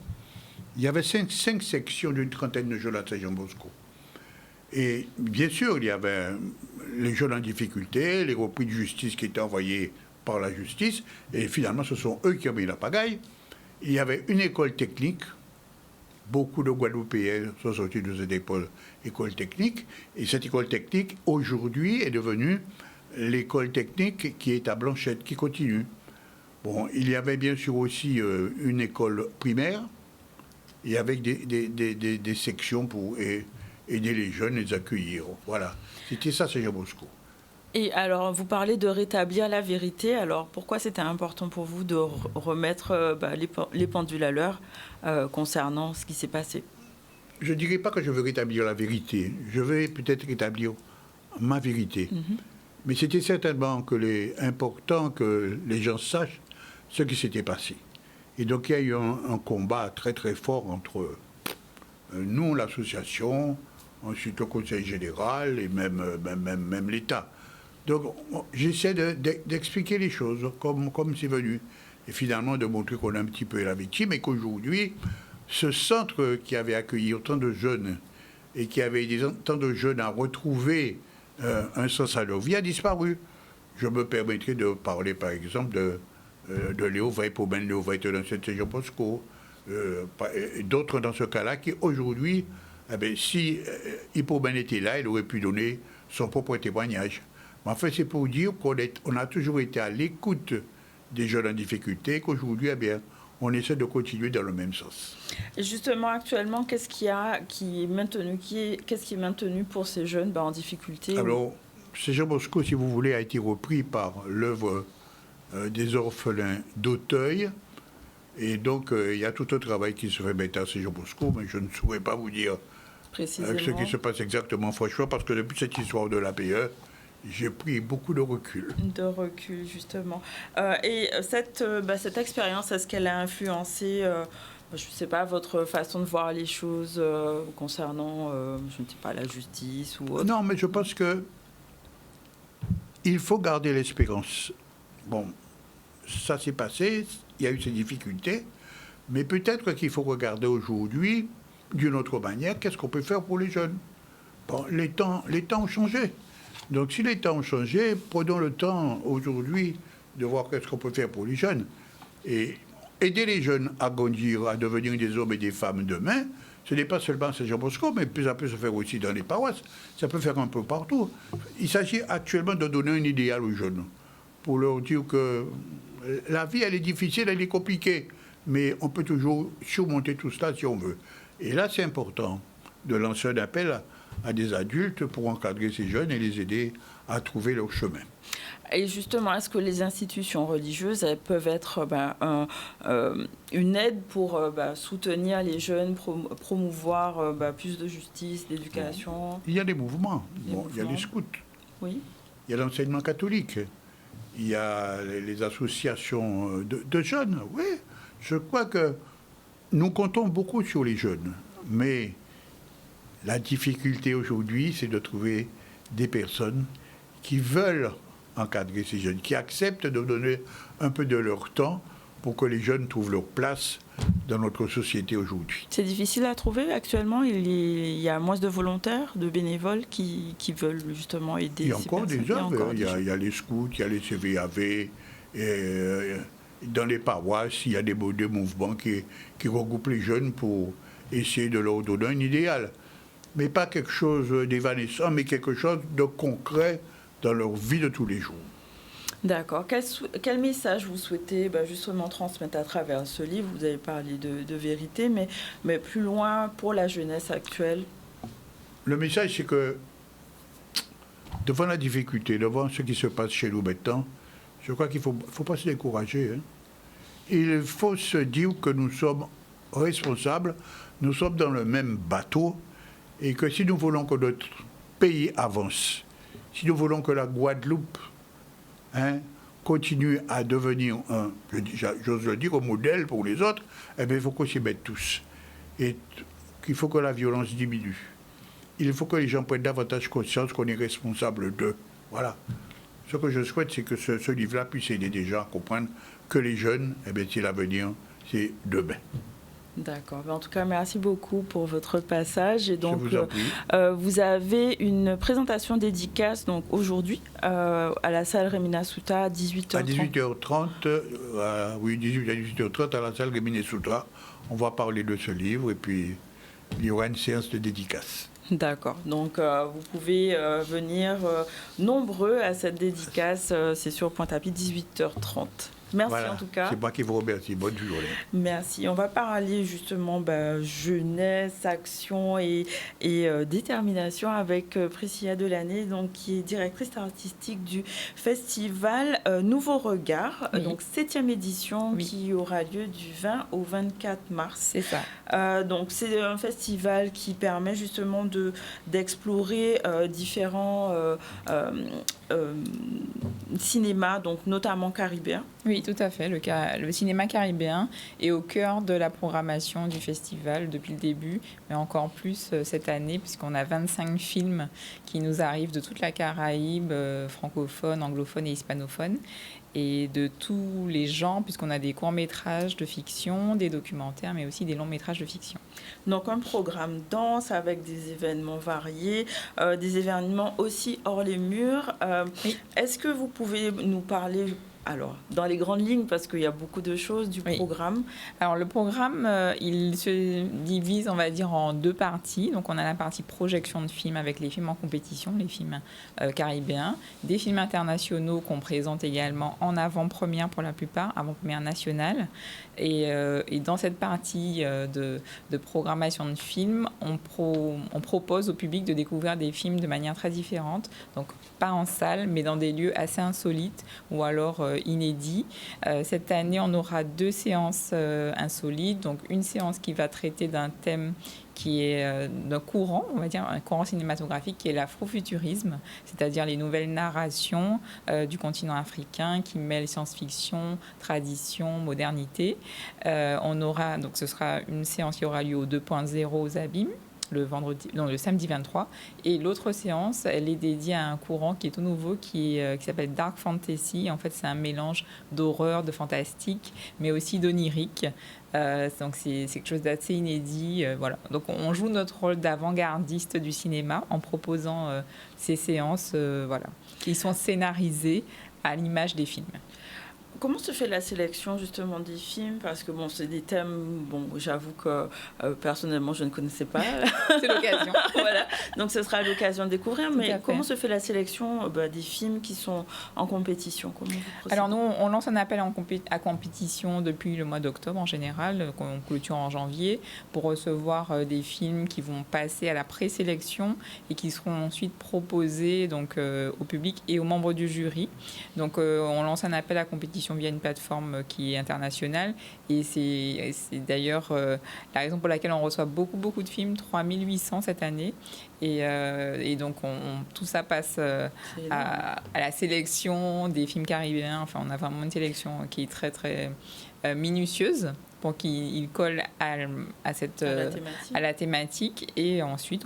Il y avait cinq sections d'une trentaine de jeunes à Saint-Jean-Bosco. Et bien sûr, il y avait les jeunes en difficulté, les repris de justice qui étaient envoyés par la justice, et finalement, ce sont eux qui ont mis la pagaille. Il y avait une école technique, beaucoup de Guadeloupéens sont sortis de cette école technique, et cette école technique, aujourd'hui, est devenue l'école technique qui est à Blanchette, qui continue. Bon, il y avait bien sûr aussi une école primaire, et avec des sections pour aider les jeunes, les accueillir. Voilà. C'était ça, c'est Jean Bosco. Et alors, vous parlez de rétablir la vérité. Alors, pourquoi c'était important pour vous de remettre les pendules à l'heure concernant ce qui s'est passé? Je ne dirais pas que je veux rétablir la vérité. Je vais peut-être rétablir ma vérité. Mais c'était certainement important que les gens sachent ce qui s'était passé. Et donc, il y a eu un combat très, très fort entre nous, l'association, ensuite le Conseil général et même l'État. Donc, j'essaie d'expliquer les choses comme c'est venu. Et finalement, de montrer qu'on a un petit peu la victime et qu'aujourd'hui, ce centre qui avait accueilli autant de jeunes et qui avait aidé tant de jeunes à retrouver un sens à leur vie a disparu. Je me permettrai de parler, par exemple, de Léo Vaille-Pauben. Léo Vaille était dans cette Jean Bosco. D'autres dans ce cas-là qui, aujourd'hui, si Hippoben était là, il aurait pu donner son propre témoignage. Mais en fait, c'est pour dire qu'on a toujours été à l'écoute des jeunes en difficulté, qu'aujourd'hui, on essaie de continuer dans le même sens. Et justement, actuellement, qu'est-ce qui est maintenu pour ces jeunes en difficulté? Alors, ce Jean Bosco, si vous voulez, a été repris par l'œuvre des orphelins d'Auteuil. Et donc, il y a tout un travail qui se fait maintenant à Jean Bosco, mais je ne saurais pas vous dire ce qui se passe exactement, franchement, parce que depuis cette histoire de l'APE, j'ai pris beaucoup de recul. De recul, justement. Et cette expérience, est-ce qu'elle a influencé, je ne sais pas, votre façon de voir les choses concernant, je ne sais pas, la justice ou autre? Non, mais je pense que il faut garder l'espérance. Bon, ça s'est passé, il y a eu ces difficultés, mais peut-être qu'il faut regarder aujourd'hui, d'une autre manière, qu'est-ce qu'on peut faire pour les jeunes. Bon, les temps ont changé. Donc si les temps ont changé, prenons le temps aujourd'hui de voir qu'est-ce qu'on peut faire pour les jeunes. Et aider les jeunes à grandir, à devenir des hommes et des femmes demain, ce n'est pas seulement à Saint-Jean Bosco, mais plus à plus se faire aussi dans les paroisses. Ça peut faire un peu partout. Il s'agit actuellement de donner un idéal aux jeunes, pour leur dire que la vie, elle est difficile, elle est compliquée, mais on peut toujours surmonter tout cela si on veut. Et là, c'est important de lancer un appel à des adultes pour encadrer ces jeunes et les aider à trouver leur chemin. Et justement, est-ce que les institutions religieuses elles peuvent être une aide pour soutenir les jeunes, promouvoir plus de justice, d'éducation? Il y a des mouvements. Il y a les scouts. Oui. Il y a l'enseignement catholique. Il y a les associations de jeunes. Oui, je crois que nous comptons beaucoup sur les jeunes. Mais la difficulté aujourd'hui, c'est de trouver des personnes qui veulent encadrer ces jeunes, qui acceptent de donner un peu de leur temps pour que les jeunes trouvent leur place dans notre société aujourd'hui. C'est difficile à trouver actuellement. Il y a moins de volontaires, de bénévoles qui veulent justement aider. Il y a encore des œuvres. Il y a les scouts, il y a les CVAV. Et dans les paroisses, il y a des mouvements qui regroupent les jeunes pour essayer de leur donner un idéal. Mais pas quelque chose d'évanescent, mais quelque chose de concret dans leur vie de tous les jours. D'accord. Quel message vous souhaitez justement transmettre à travers ce livre? Vous avez parlé de vérité, mais plus loin pour la jeunesse actuelle. Le message, c'est que devant la difficulté, devant ce qui se passe chez nous maintenant, Je crois qu'il ne faut pas se décourager. Hein. Il faut se dire que nous sommes responsables, nous sommes dans le même bateau, et que si nous voulons que notre pays avance, si nous voulons que la Guadeloupe continue à devenir j'ose le dire, un modèle pour les autres, eh bien, il faut qu'on s'y mette tous. Et qu'il faut que la violence diminue. Il faut que les gens prennent davantage conscience qu'on est responsable d'eux. Voilà. Ce que je souhaite, c'est que ce livre-là puisse aider des gens à comprendre que les jeunes, eh bien, c'est l'avenir, c'est demain. D'accord. En tout cas, merci beaucoup pour votre passage. Et donc, je vous en prie. Vous avez une présentation dédicace donc aujourd'hui à la salle Remina Souta à 18h30. À 18h30, oui, 18 à 18h30 à la salle Remina Souta. On va parler de ce livre et puis il y aura une séance de dédicace. D'accord. Donc, vous pouvez venir nombreux à cette dédicace. C'est sur Pointe-à-Pitre, 18h30. Merci voilà, en tout cas. C'est moi qui vous remercie. Bonne journée. Merci. On va parler justement jeunesse, action et détermination avec Priscilla Delaney, donc, qui est directrice artistique du festival Nouveau Regard, oui. donc 7e édition oui. qui aura lieu du 20 au 24 mars. C'est ça. Donc c'est un festival qui permet justement d'explorer différents cinémas, donc notamment caribéens. Oui, tout à fait. Le cinéma caribéen est au cœur de la programmation du festival depuis le début, mais encore plus cette année, puisqu'on a 25 films qui nous arrivent de toute la Caraïbe, francophone, anglophone et hispanophone, et de tous les genres, puisqu'on a des courts-métrages de fiction, des documentaires, mais aussi des longs-métrages de fiction. Donc un programme dense avec des événements variés, des événements aussi hors les murs. Oui. Est-ce que vous pouvez nous parler... Alors, dans les grandes lignes, parce qu'il y a beaucoup de choses du oui. programme. Alors, le programme, il se divise, on va dire, en deux parties. Donc, on a la partie projection de films avec les films en compétition, les films caribéens, des films internationaux qu'on présente également en avant-première pour la plupart, avant-première nationale. Et dans cette partie de programmation de films, on propose au public de découvrir des films de manière très différente. Donc, pas en salle, mais dans des lieux assez insolites ou alors inédits. Cette année, on aura 2 séances insolites. Donc, une séance qui va traiter d'un thème qui est d'un courant, on va dire, un courant cinématographique qui est l'afrofuturisme, c'est-à-dire les nouvelles narrations du continent africain qui mêlent science-fiction, tradition, modernité. Donc ce sera une séance qui aura lieu au 2.0 aux Abîmes, le samedi 23. Et l'autre séance, elle est dédiée à un courant qui est tout nouveau, qui s'appelle Dark Fantasy. En fait, c'est un mélange d'horreur, de fantastique, mais aussi d'onirique. Donc, c'est quelque chose d'assez inédit. Voilà. Donc, on joue notre rôle d'avant-gardiste du cinéma en proposant ces séances qui sont scénarisées à l'image des films. Comment se fait la sélection justement des films? Parce que c'est des thèmes, j'avoue que personnellement je ne connaissais pas. C'est l'occasion. Voilà. Donc ce sera l'occasion de découvrir. Mais comment se fait la sélection des films qui sont en compétition? Comment vous procédez? Alors nous, on lance un appel à compétition depuis le mois d'octobre en général, qu'on clôture en janvier, pour recevoir des films qui vont passer à la présélection et qui seront ensuite proposés donc, au public et aux membres du jury. Donc on lance un appel à compétition via une plateforme qui est internationale et c'est d'ailleurs la raison pour laquelle on reçoit beaucoup de films, 3800 cette année et donc tout ça passe à la sélection des films caribéens. Enfin, on a vraiment une sélection qui est très très minutieuse pour qu'il colle à la thématique et ensuite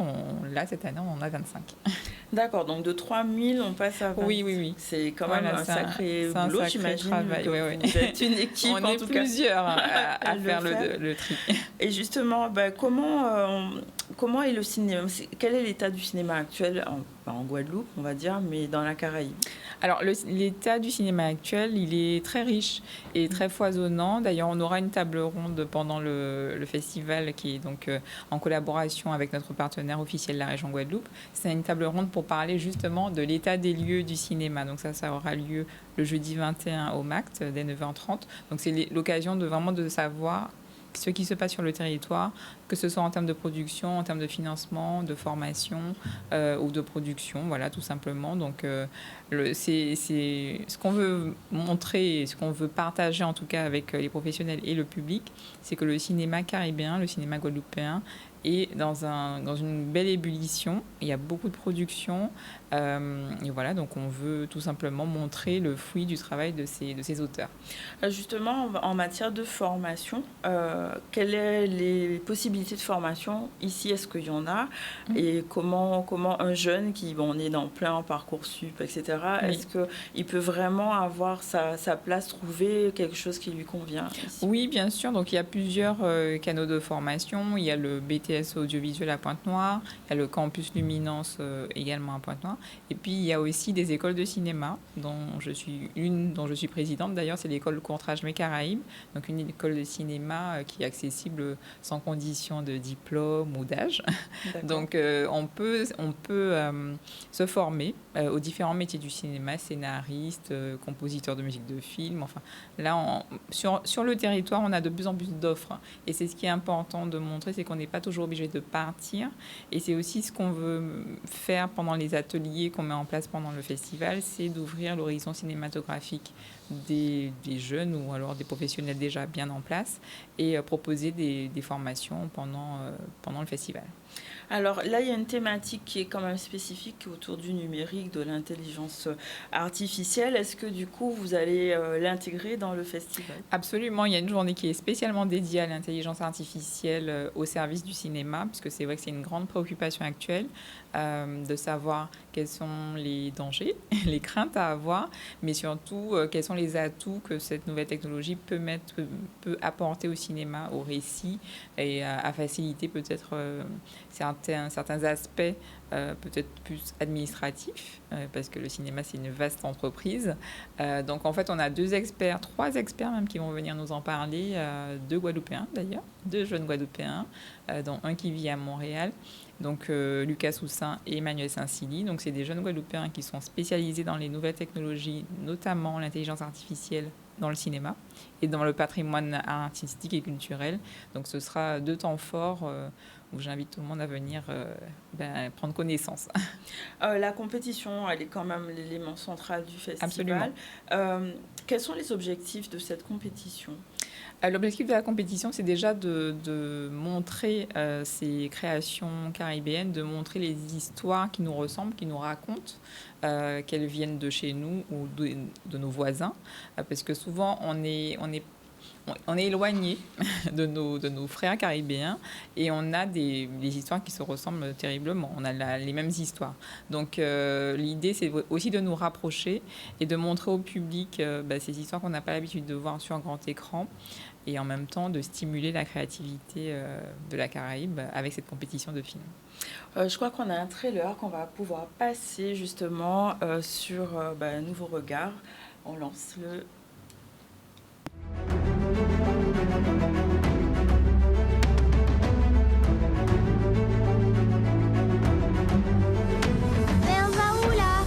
cette année on en a 25. D'accord, donc de 3000 on passe à 20. Oui. C'est quand même un sacré boulot, j'imagine. Travail. Vous êtes une équipe, on est plusieurs à faire le tri. Et justement, comment est le cinéma? Quel est l'état du cinéma actuel en Guadeloupe, on va dire, mais dans la Caraïbe? Alors, l'état du cinéma actuel, il est très riche et très foisonnant. D'ailleurs, on aura une table ronde pendant le festival qui est donc en collaboration avec notre partenaire officiel, la région Guadeloupe. C'est une table ronde pour parler justement de l'état des lieux du cinéma. Donc ça aura lieu le jeudi 21 au MACT, dès 9h30. Donc c'est l'occasion de vraiment de savoir ce qui se passe sur le territoire, que ce soit en termes de production, en termes de financement, de formation ou de production, voilà, tout simplement. Donc, c'est ce qu'on veut montrer, ce qu'on veut partager en tout cas avec les professionnels et le public, c'est que le cinéma caribéen, le cinéma guadeloupéen est dans une belle ébullition. Il y a beaucoup de productions. Et voilà, donc on veut tout simplement montrer le fruit du travail de ces auteurs. Justement, en matière de formation, quelles sont les possibilités de formation ici? Est-ce qu'il y en a? Et comment un jeune qui on est dans plein Parcoursup, etc., Oui. est-ce qu'il peut vraiment avoir sa place, trouver quelque chose qui lui convient ici? Oui, bien sûr. Donc, il y a plusieurs canaux de formation. Il y a le BTS audiovisuel à Pointe-Noire. Il y a le campus Luminance également à Pointe-Noire. Et puis, il y a aussi des écoles de cinéma, dont je suis présidente d'ailleurs, c'est l'école Courtrage Mes Caraïbes, donc une école de cinéma qui est accessible sans condition de diplôme ou d'âge. Donc, on peut se former aux différents métiers du cinéma, scénariste, compositeur de musique de film. Enfin, là, sur le territoire, on a de plus en plus d'offres. Et c'est ce qui est important de montrer, c'est qu'on n'est pas toujours obligé de partir. Et c'est aussi ce qu'on veut faire pendant les ateliers qu'on met en place pendant le festival, c'est d'ouvrir l'horizon cinématographique des jeunes ou alors des professionnels déjà bien en place et proposer des formations pendant le festival. Alors là, il y a une thématique qui est quand même spécifique autour du numérique, de l'intelligence artificielle. Est-ce que du coup, vous allez l'intégrer dans le festival? Absolument, il y a une journée qui est spécialement dédiée à l'intelligence artificielle au service du cinéma, puisque c'est vrai que c'est une grande préoccupation actuelle de savoir quels sont les dangers, les craintes à avoir, mais surtout quels sont les atouts que cette nouvelle technologie peut apporter au cinéma, au récit et à faciliter peut-être certains aspects peut-être plus administratifs, parce que le cinéma, c'est une vaste entreprise. Donc, en fait, on a 3 experts même qui vont venir nous en parler, 2 Guadeloupéens d'ailleurs, 2 jeunes Guadeloupéens, dont un qui vit à Montréal, donc Lucas Soussin et Emmanuel Saint-Silly. Donc, c'est des jeunes Guadeloupéens qui sont spécialisés dans les nouvelles technologies, notamment l'intelligence artificielle dans le cinéma et dans le patrimoine artistique et culturel. Donc, ce sera 2 temps forts où j'invite tout le monde à venir prendre connaissance. La compétition, elle est quand même l'élément central du festival. Absolument. Quels sont les objectifs de cette compétition? L'objectif de la compétition, c'est déjà de montrer ces créations caribéennes, de montrer les histoires qui nous ressemblent, qui nous racontent, qu'elles viennent de chez nous ou de nos voisins, parce que souvent on est éloigné de nos frères caribéens et on a des histoires qui se ressemblent terriblement. On a les mêmes histoires. Donc l'idée, c'est aussi de nous rapprocher et de montrer au public ces histoires qu'on n'a pas l'habitude de voir sur un grand écran et en même temps de stimuler la créativité de la Caraïbe avec cette compétition de films. Je crois qu'on a un trailer qu'on va pouvoir passer justement sur Nouveau Regard. On lance le... Mais on va où là?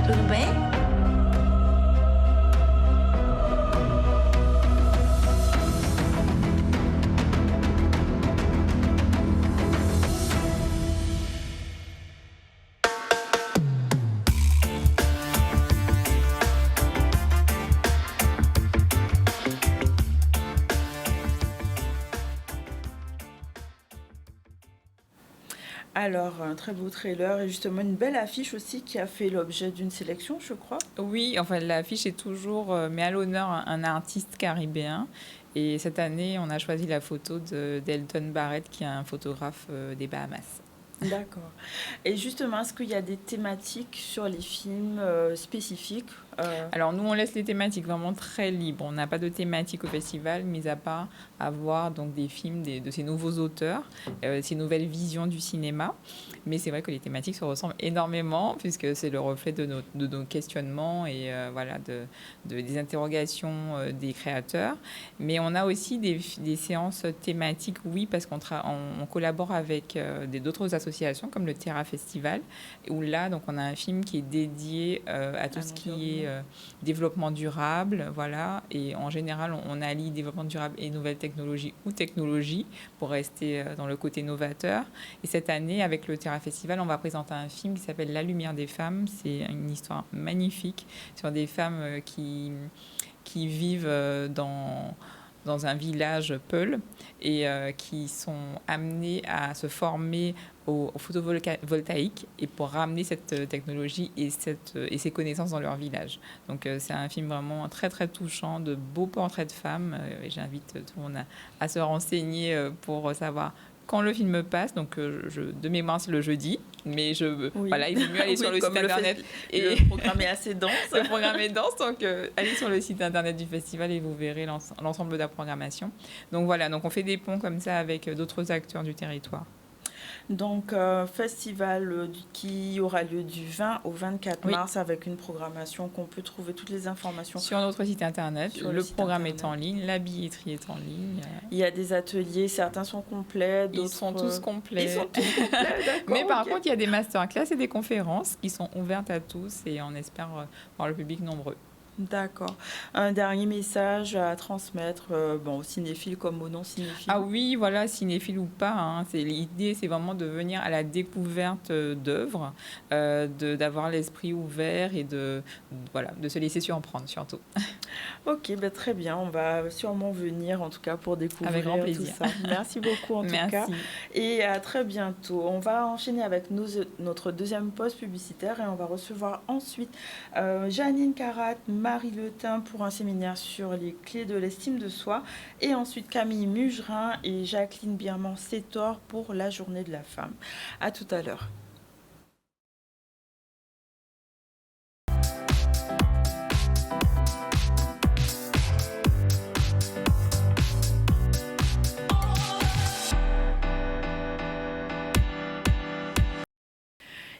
Tudo bem? Alors, un très beau trailer et justement une belle affiche aussi qui a fait l'objet d'une sélection, je crois. Oui, enfin l'affiche est toujours met à l'honneur un artiste caribéen. Et cette année, on a choisi la photo d'Elton Barrett, qui est un photographe des Bahamas. D'accord. Et justement, est-ce qu'il y a des thématiques sur les films spécifiques Alors nous, on laisse les thématiques vraiment très libres. On n'a pas de thématique au festival, mis à part avoir donc des films de ces nouveaux auteurs, ces nouvelles visions du cinéma. Mais c'est vrai que les thématiques se ressemblent énormément, puisque c'est le reflet de nos questionnements et voilà, des interrogations des créateurs. Mais on a aussi des séances thématiques, oui, parce qu'on collabore avec d'autres associations, comme le Terra Festival, où là, donc, on a un film qui est dédié à tout ce qui est développement durable, voilà. Et en général, on allie développement durable et nouvelles technologies ou technologies pour rester dans le côté novateur. Et cette année, avec le Terra Festival, on va présenter un film qui s'appelle La lumière des femmes. C'est une histoire magnifique sur des femmes qui vivent dans un village Peul et qui sont amenées à se former au photovoltaïque et pour ramener cette technologie et ces connaissances dans leur village. Donc c'est un film vraiment très très touchant, de beaux portraits de femmes. Et j'invite tout le monde à se renseigner pour savoir quand le film passe. Donc de mémoire c'est le jeudi, mais voilà, il vaut mieux aller sur le site internet. Le programme est assez dense. Le programme est dense, donc allez sur le site internet du festival et vous verrez l'ensemble de la programmation. Donc voilà, donc on fait des ponts comme ça avec d'autres acteurs du territoire. Donc, festival qui aura lieu du 20 au 24 mars avec une programmation qu'on peut trouver toutes les informations sur notre site internet. Le programme est en ligne, la billetterie est en ligne. Il y a des ateliers, certains sont complets, d'autres... Ils sont tous complets. Ils sont tous complets, mais par contre, il y a des masterclass et des conférences qui sont ouvertes à tous et on espère voir le public nombreux. D'accord. Un dernier message à transmettre aux cinéphiles comme aux non-cinéphiles. Ah oui, voilà, cinéphile ou pas. Hein, l'idée, c'est vraiment de venir à la découverte d'œuvres, d'avoir l'esprit ouvert et de se laisser surprendre surtout. Ok, très bien. On va sûrement venir en tout cas pour découvrir avec grand plaisir. Tout ça. Merci beaucoup en tout cas. Et à très bientôt. On va enchaîner avec notre deuxième pause publicitaire et on va recevoir ensuite Janine Karat, Marie Letin pour un séminaire sur les clés de l'estime de soi et ensuite Camille Mugerin et Jacqueline Birman-Sétor pour la journée de la femme. À tout à l'heure.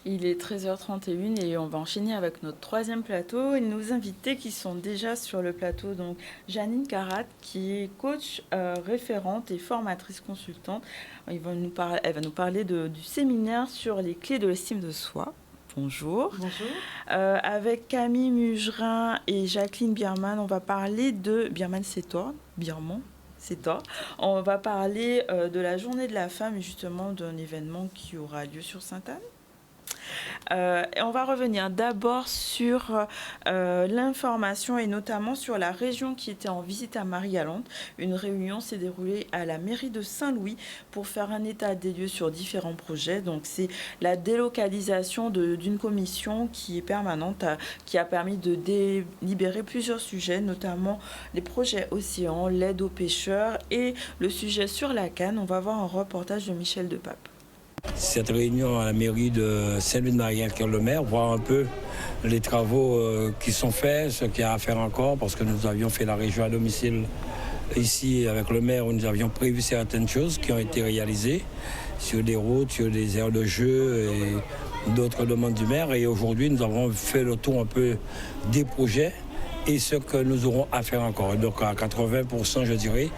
Il est 13h31 et on va enchaîner avec notre troisième plateau et nos invités qui sont déjà sur le plateau. Donc Janine Karat qui est coach référente et formatrice consultante. Elle va nous parler du séminaire sur les clés de l'estime de soi. Bonjour. Bonjour. Avec Camille Mugerin et Jacqueline Birman, on va parler de Birman-Sétor. On va parler de la journée de la femme et justement d'un événement qui aura lieu sur Sainte-Anne. Et on va revenir d'abord sur l'information et notamment sur la région qui était en visite à Marie-Galante. Une réunion s'est déroulée à la mairie de Saint-Louis pour faire un état des lieux sur différents projets. Donc c'est la délocalisation d'une commission qui est permanente, qui a permis de délibérer plusieurs sujets, notamment les projets océans, l'aide aux pêcheurs et le sujet sur la canne. On va voir un reportage de Michel Depape. Cette réunion à la mairie de Saint-Louis-de-Marie-Galante, voir un peu les travaux qui sont faits, ce qu'il y a à faire encore, parce que nous avions fait la région à domicile ici avec le maire où nous avions prévu certaines choses qui ont été réalisées sur des routes, sur des aires de jeu et d'autres demandes du maire. Et aujourd'hui, nous avons fait le tour un peu des projets et ce que nous aurons à faire encore. Et donc à 80%, je dirais,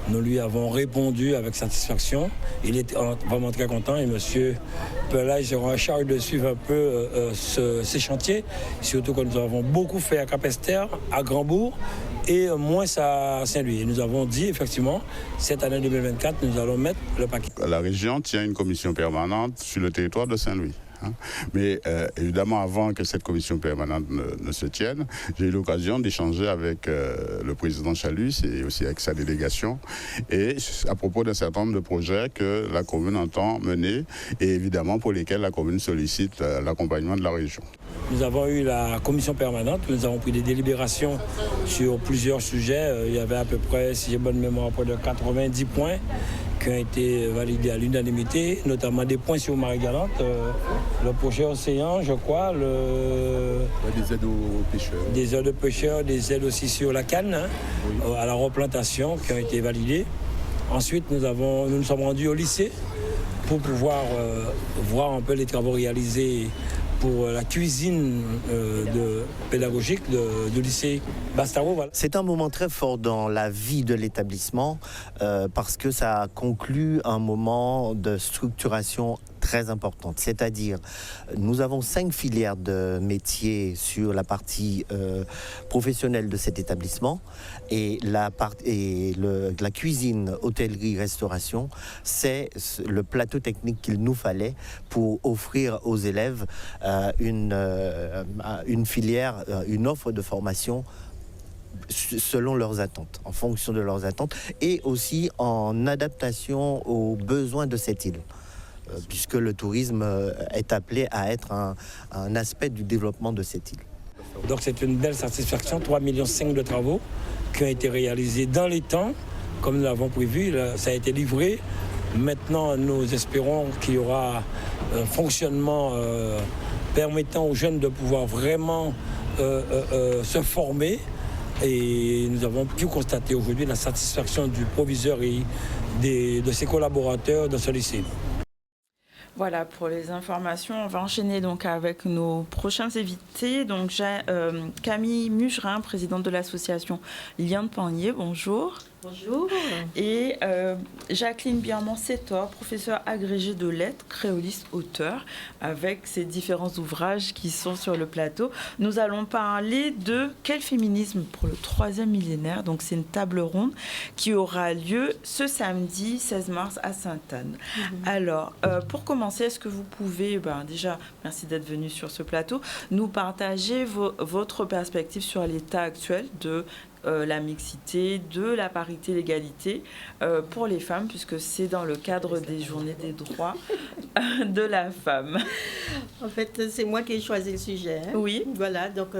nous lui avons répondu avec satisfaction. Il est vraiment très content et M. Pelage aura à charge de suivre un peu ces chantiers, surtout que nous avons beaucoup fait à Capesterre, à Grandbourg et moins à Saint-Louis. Et nous avons dit effectivement, cette année 2024, nous allons mettre le paquet. La région tient une commission permanente sur le territoire de Saint-Louis. Mais évidemment, avant que cette commission permanente ne se tienne, j'ai eu l'occasion d'échanger avec le président Chalus et aussi avec sa délégation et à propos d'un certain nombre de projets que la commune entend mener et évidemment pour lesquels la commune sollicite l'accompagnement de la région. Nous avons eu la commission permanente, nous avons pris des délibérations sur plusieurs sujets. Il y avait à peu près, si j'ai bonne mémoire, près de 90 points qui ont été validés à l'unanimité, notamment des points sur Marie-Galante, le projet Océan, je crois, Des aides aux pêcheurs. des aides aux pêcheurs, des aides aussi sur la canne, à la replantation, qui ont été validées. Ensuite, nous nous sommes rendus au lycée pour pouvoir voir un peu les travaux réalisés pour la cuisine pédagogique du lycée Bastaro. Voilà. C'est un moment très fort dans la vie de l'établissement parce que ça conclut un moment de structuration très importante. C'est-à-dire, nous avons 5 filières de métiers sur la partie professionnelle de cet établissement et la cuisine, hôtellerie, restauration, c'est le plateau technique qu'il nous fallait pour offrir aux élèves une filière, une offre de formation selon leurs attentes, en fonction de leurs attentes et aussi en adaptation aux besoins de cette île. Puisque le tourisme est appelé à être un aspect du développement de cette île. Donc c'est une belle satisfaction, 3,5 millions de travaux qui ont été réalisés dans les temps, comme nous l'avons prévu. Ça a été livré. Maintenant, nous espérons qu'il y aura un fonctionnement permettant aux jeunes de pouvoir vraiment se former. Et nous avons pu constater aujourd'hui la satisfaction du proviseur et de ses collaborateurs de ce lycée. Voilà pour les informations. On va enchaîner donc avec nos prochains invités. Donc j'ai Camille Mugerin, présidente de l'association Lien de Panier. Bonjour. Bonjour. Et Jacqueline Birman-Sétor, professeure agrégée de lettres, créoliste, auteur, avec ses différents ouvrages qui sont sur le plateau. Nous allons parler de quel féminisme pour le 3e millénaire. Donc c'est une table ronde qui aura lieu ce samedi 16 mars à Sainte-Anne. Alors, pour commencer, est-ce que vous pouvez, déjà, merci d'être venu sur ce plateau, nous partager votre perspective sur l'état actuel de la mixité, de la parité, l'égalité pour les femmes, puisque c'est dans le cadre des journées des droits de la femme. En fait, c'est moi qui ai choisi le sujet. Hein. Oui. Voilà, donc...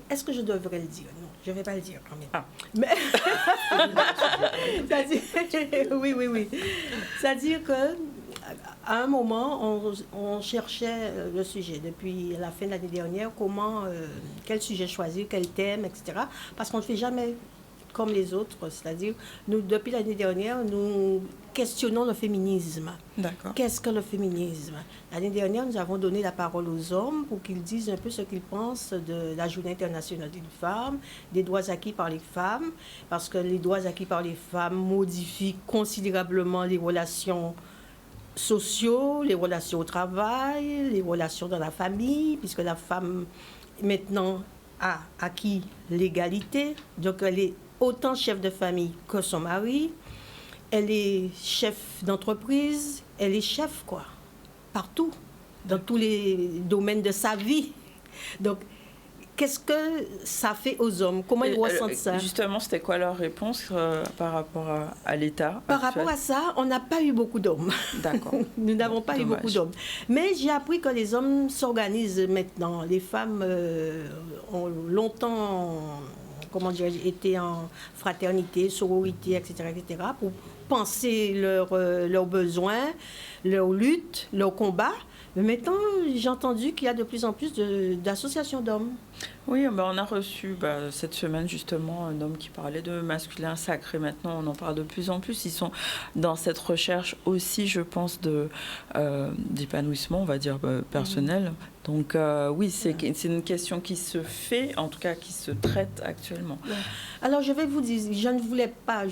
est-ce que je devrais le dire? Non, je ne vais pas le dire quand même. Ah. Mais... oui. C'est-à-dire que à un moment, on cherchait le sujet depuis la fin de l'année dernière, quel sujet choisir, quel thème, etc. Parce qu'on ne fait jamais comme les autres, c'est-à-dire, nous, depuis l'année dernière, nous questionnons le féminisme. D'accord. Qu'est-ce que le féminisme? L'année dernière, nous avons donné la parole aux hommes pour qu'ils disent un peu ce qu'ils pensent de la Journée internationale des femmes, des droits acquis par les femmes, parce que les droits acquis par les femmes modifient considérablement les relations sociaux, les relations au travail, les relations dans la famille, puisque la femme, maintenant, a acquis l'égalité. Donc, elle est autant chef de famille que son mari. Elle est chef d'entreprise. Elle est chef, partout, dans tous les domaines de sa vie. Donc, qu'est-ce que ça fait aux hommes? Comment ils ressentent ça? Justement, c'était quoi leur réponse par rapport à l'État Par rapport à ça, on n'a pas eu beaucoup d'hommes. D'accord. Nous n'avons pas eu beaucoup d'hommes. Mais j'ai appris que les hommes s'organisent maintenant. Les femmes ont longtemps, été en fraternité, sororité, etc., pour penser leurs besoins, leurs luttes, leurs combats. Mais maintenant, j'ai entendu qu'il y a de plus en plus d'associations d'hommes. Oui, on a reçu cette semaine justement un homme qui parlait de masculin sacré. Maintenant, on en parle de plus en plus. Ils sont dans cette recherche aussi, je pense, d'épanouissement, on va dire, personnel. Donc oui, c'est une question qui se fait, en tout cas qui se traite actuellement. Alors, je vais vous dire, je ne voulais pas,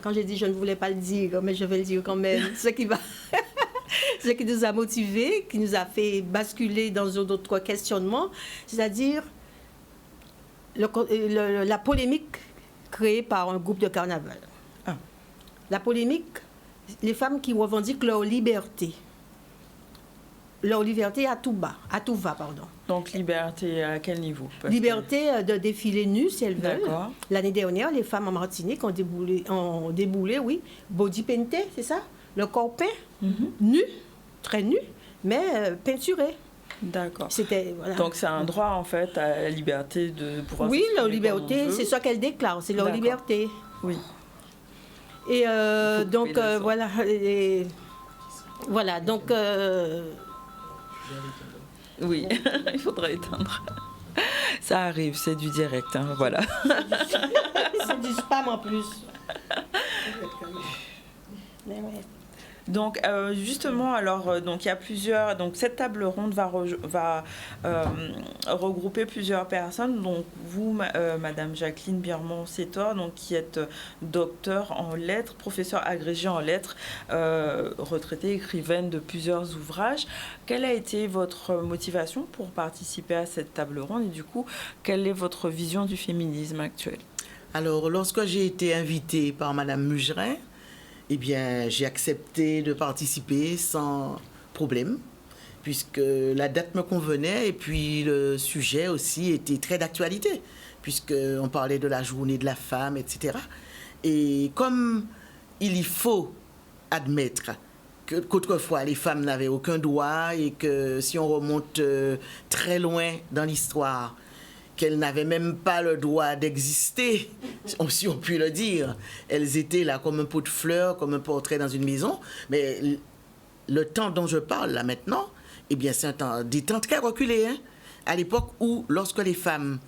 quand j'ai dit je ne voulais pas le dire, mais je vais le dire quand même, ce qui nous a motivés, qui nous a fait basculer dans d'autres questionnements, c'est-à-dire la polémique créée par un groupe de carnaval. Ah. La polémique, les femmes qui revendiquent leur liberté à tout va. Donc liberté à quel niveau? Liberté de défiler nues si elles veulent. D'accord. L'année dernière, les femmes en Martinique ont déboulé, oui, body painté, c'est ça? Le corps peint, nu, très nu, mais peinturé. D'accord. Voilà. Donc c'est un droit en fait à la liberté de pouvoir. Oui, leur liberté, c'est ça qu'elles déclarent, c'est leur liberté. Oui. Et donc, voilà. Voilà, donc... Oui, il faudra éteindre. Ça arrive, c'est du direct, hein, voilà. C'est du spam en plus. Donc justement, alors donc il y a plusieurs. Donc cette table ronde va regrouper plusieurs personnes. Donc vous, Madame Jacqueline Birmont-Sétor, donc qui êtes docteur en lettres, professeure agrégée en lettres, retraitée, écrivaine de plusieurs ouvrages. Quelle a été votre motivation pour participer à cette table ronde et du coup, quelle est votre vision du féminisme actuel? Alors, lorsque j'ai été invitée par Madame Mugerin, eh bien, j'ai accepté de participer sans problème, puisque la date me convenait et puis le sujet aussi était très d'actualité, puisqu'on parlait de la journée de la femme, etc. Et comme il y faut admettre qu'autrefois les femmes n'avaient aucun droit et que si on remonte très loin dans l'histoire, qu'elles n'avaient même pas le droit d'exister, si on peut le dire. Elles étaient là comme un pot de fleurs, comme un portrait dans une maison. Mais le temps dont je parle là maintenant, eh bien c'est des temps très reculés. Hein, à l'époque où, lorsque les femmes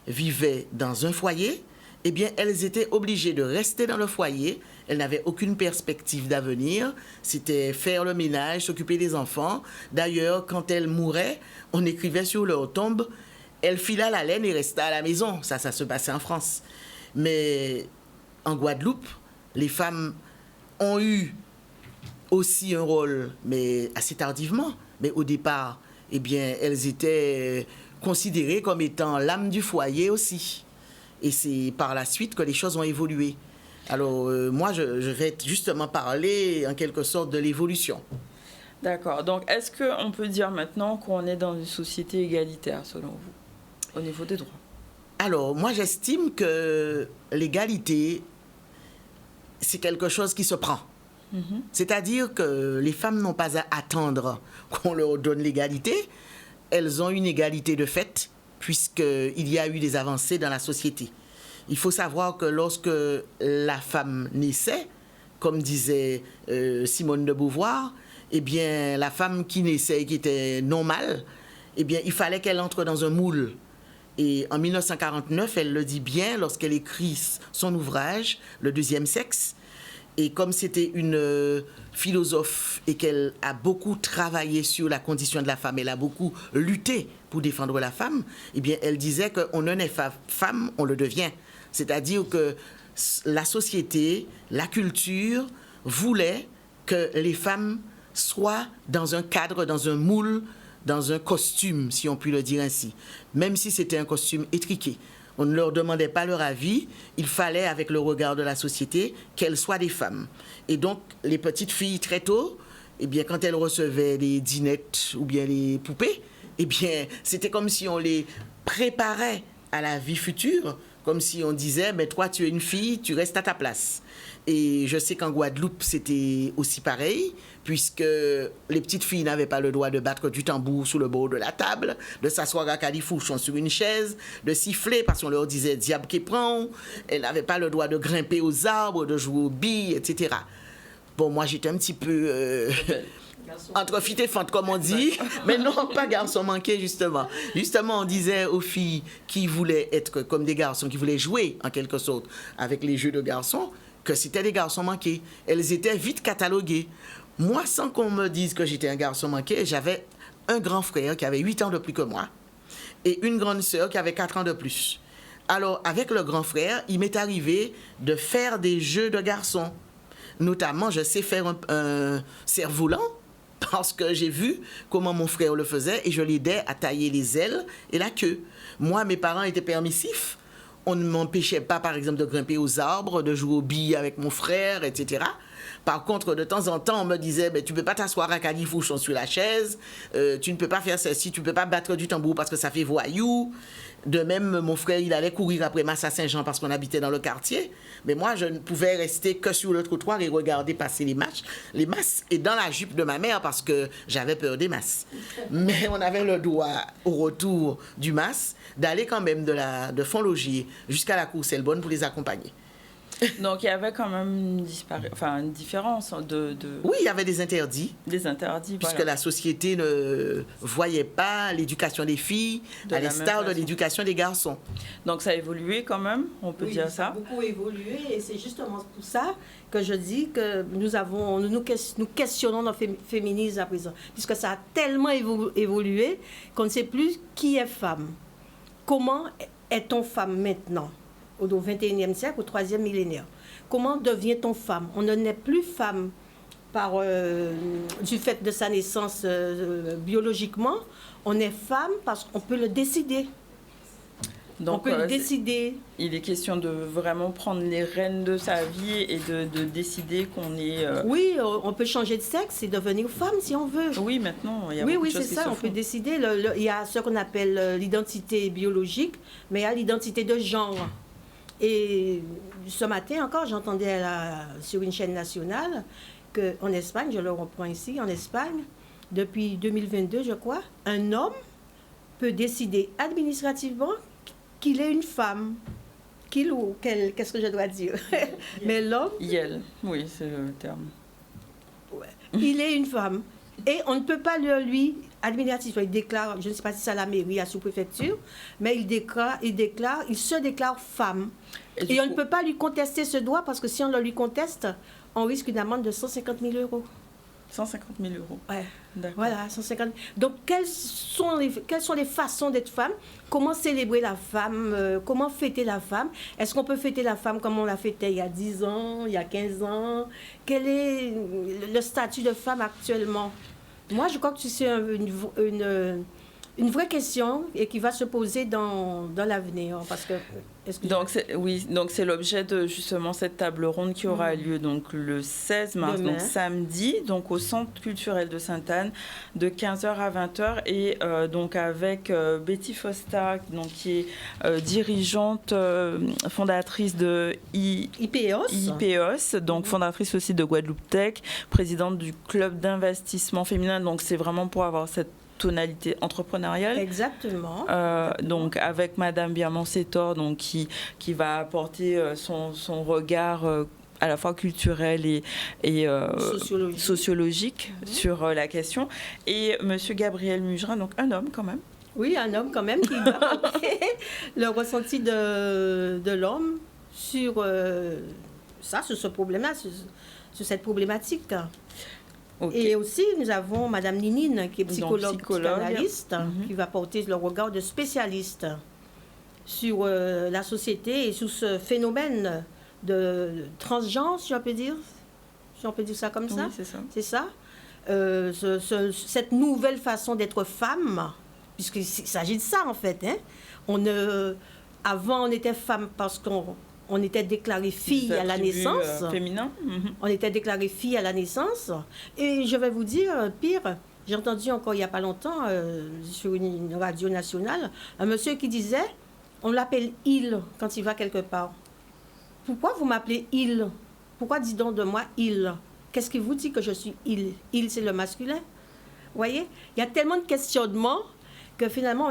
vivaient dans un foyer, eh bien elles étaient obligées de rester dans le foyer. Elles n'avaient aucune perspective d'avenir. C'était faire le ménage, s'occuper des enfants. D'ailleurs, quand elles mouraient, on écrivait sur leur tombe: elle fila la laine et resta à la maison. Ça se passait en France. Mais en Guadeloupe, les femmes ont eu aussi un rôle, mais assez tardivement. Mais au départ, eh bien, elles étaient considérées comme étant l'âme du foyer aussi. Et c'est par la suite que les choses ont évolué. Alors, moi, je vais justement parler en quelque sorte de l'évolution. D'accord. Donc, est-ce qu'on peut dire maintenant qu'on est dans une société égalitaire, selon vous, au niveau des droits? Alors, moi, j'estime que l'égalité, c'est quelque chose qui se prend. C'est-à-dire que les femmes n'ont pas à attendre qu'on leur donne l'égalité. Elles ont une égalité de fait, puisqu'il y a eu des avancées dans la société. Il faut savoir que lorsque la femme naissait, comme disait Simone de Beauvoir, eh bien, la femme qui naissait, qui était normale, eh bien, il fallait qu'elle entre dans un moule. Et en 1949, elle le dit bien lorsqu'elle écrit son ouvrage, Le deuxième sexe. Et comme c'était une philosophe et qu'elle a beaucoup travaillé sur la condition de la femme, elle a beaucoup lutté pour défendre la femme, eh bien, elle disait qu'on ne naît pas femme, on le devient. C'est-à-dire que la société, la culture voulait que les femmes soient dans un cadre, dans un moule, dans un costume, si on peut le dire ainsi, même si c'était un costume étriqué. On ne leur demandait pas leur avis, il fallait, avec le regard de la société, qu'elles soient des femmes. Et donc, les petites filles, très tôt, eh bien, quand elles recevaient les dinettes ou bien les poupées, eh bien, c'était comme si on les préparait à la vie future, comme si on disait, mais toi, tu es une fille, tu restes à ta place. Et je sais qu'en Guadeloupe, c'était aussi pareil, puisque les petites filles n'avaient pas le droit de battre du tambour sous le bord de la table, de s'asseoir à califourchon sur une chaise, de siffler parce qu'on leur disait « diable qui prend ». Elles n'avaient pas le droit de grimper aux arbres, de jouer aux billes, etc. Bon, moi, j'étais un petit peu... entre fit et fente, comme on dit, mais non, pas garçon manqué, justement. Justement, on disait aux filles qui voulaient être comme des garçons, qui voulaient jouer, en quelque sorte, avec les jeux de garçons, que c'était des garçons manqués. Elles étaient vite cataloguées. Moi, sans qu'on me dise que j'étais un garçon manqué, j'avais un grand frère qui avait 8 ans de plus que moi et une grande sœur qui avait 4 ans de plus. Alors, avec le grand frère, il m'est arrivé de faire des jeux de garçons. Notamment, je sais faire un cerf-volant, parce que j'ai vu comment mon frère le faisait et je l'aidais à tailler les ailes et la queue. Moi, mes parents étaient permissifs. On ne m'empêchait pas, par exemple, de grimper aux arbres, de jouer aux billes avec mon frère, etc. Par contre, de temps en temps, on me disait, tu ne peux pas t'asseoir à califourchon sur la chaise, tu ne peux pas faire ceci, tu ne peux pas battre du tambour parce que ça fait voyou. De même, mon frère, il allait courir après Massa Saint-Jean parce qu'on habitait dans le quartier. Mais moi, je ne pouvais rester que sur le trottoir et regarder passer les masses et dans la jupe de ma mère parce que j'avais peur des masses. Mais on avait le droit, au retour du mas, d'aller quand même de Font-Logier jusqu'à la Cour Selbonne pour les accompagner. Donc il y avait quand même une différence de... Oui, il y avait des interdits. Des interdits, puisque voilà. la société ne voyait pas l'éducation des filles à l'instar de l'éducation des garçons. Donc ça a évolué quand même, on peut dire ça. Ça a beaucoup évolué et c'est justement pour ça que je dis que nous questionnons notre féminisme à présent. Puisque ça a tellement évolué qu'on ne sait plus qui est femme. Comment est-on femme maintenant, au XXIe siècle, au 3e millénaire? Comment devient-on femme? On ne naît plus femme du fait de sa naissance biologiquement. On est femme parce qu'on peut le décider. Donc, on peut le décider. Il est question de vraiment prendre les rênes de sa vie et de décider qu'on est... Oui, on peut changer de sexe et devenir femme si on veut. Oui, maintenant, il y a beaucoup de choses qui se font. Oui, c'est ça, on peut décider. Il y a ce qu'on appelle l'identité biologique, mais il y a l'identité de genre. Et ce matin encore, j'entendais sur une chaîne nationale qu'en Espagne, je le reprends ici, en Espagne, depuis 2022, je crois, un homme peut décider administrativement qu'il est une femme. Qu'il ou qu'elle, qu'est-ce que je dois dire? Mais l'homme... Yel, oui, c'est le terme. Ouais. Il est une femme. Et on ne peut pas lui, administrativement, il déclare, je ne sais pas si c'est à la mairie, à la sous-préfecture, mais il se déclare femme. Et on ne peut pas lui contester ce droit parce que si on le lui conteste, on risque une amende de 150 000 €. 150 000 €. Ouais. D'accord. Voilà, 150 000. Donc, quelles sont les façons d'être femme? Comment célébrer la femme? Comment fêter la femme? Est-ce qu'on peut fêter la femme comme on l'a fêté il y a 10 ans, il y a 15 ans? Quel est le statut de femme actuellement? Moi, je crois que c'est une vraie question et qui va se poser dans l'avenir. Parce que, donc c'est l'objet de justement cette table ronde qui aura lieu donc le 16 mars, demain. donc samedi, donc au Centre culturel de Sainte-Anne, de 15h à 20h, et donc avec Betty Fosta, donc, qui est dirigeante, fondatrice de IPEOS, donc fondatrice aussi de Guadeloupe Tech, présidente du club d'investissement féminin. Donc c'est vraiment pour avoir cette tonalité entrepreneuriale. Exactement. Donc avec Madame Biaman-Sétor, donc qui va apporter son regard à la fois culturel et sociologique sur la question, et Monsieur Gabriel Mugrin, donc un homme quand même. Oui, un homme quand même qui va apporter le ressenti de l'homme sur sur ce problème-là, sur cette problématique. Okay. Et aussi, nous avons Madame Ninine, qui est psychologue. Psychanalyste, qui va porter le regard de spécialiste sur la société et sur ce phénomène de transgenre, si on peut dire ça comme ça. Oui, c'est ça. C'est ça. Cette nouvelle façon d'être femme, puisqu'il s'agit de ça en fait. Hein. Avant, on était femme parce qu'on était déclaré fille à la naissance. Féminin. On était déclaré fille à la naissance. Et je vais vous dire, pire, j'ai entendu encore il n'y a pas longtemps, sur une radio nationale, un monsieur qui disait, on l'appelle il quand il va quelque part. Pourquoi vous m'appelez il? Pourquoi dites donc de moi il? Qu'est-ce qui vous dit que je suis il? Il, c'est le masculin. Vous voyez? Il y a tellement de questionnements que finalement,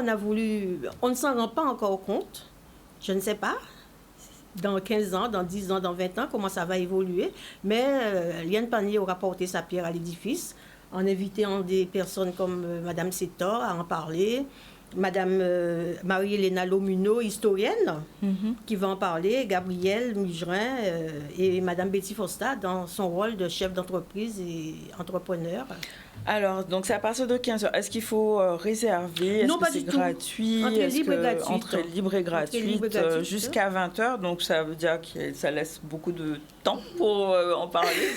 on ne s'en rend pas encore compte. Je ne sais pas. Dans 15 ans, dans 10 ans, dans 20 ans, comment ça va évoluer. Mais Liane Panier aura porté sa pierre à l'édifice en invitant des personnes comme Madame Sétor à en parler, Madame Marie-Hélène Lomuno, historienne, qui va en parler, Gabriel Mugrin et Madame Betty Fosta dans son rôle de chef d'entreprise et entrepreneur. Alors, donc c'est à partir de 15h. Est-ce qu'il faut réserver? Non, pas c'est du tout. Gratuit? Entrée libre et gratuite. Entrée libre et gratuite jusqu'à 20h. Donc ça veut dire que ça laisse beaucoup de temps pour en parler.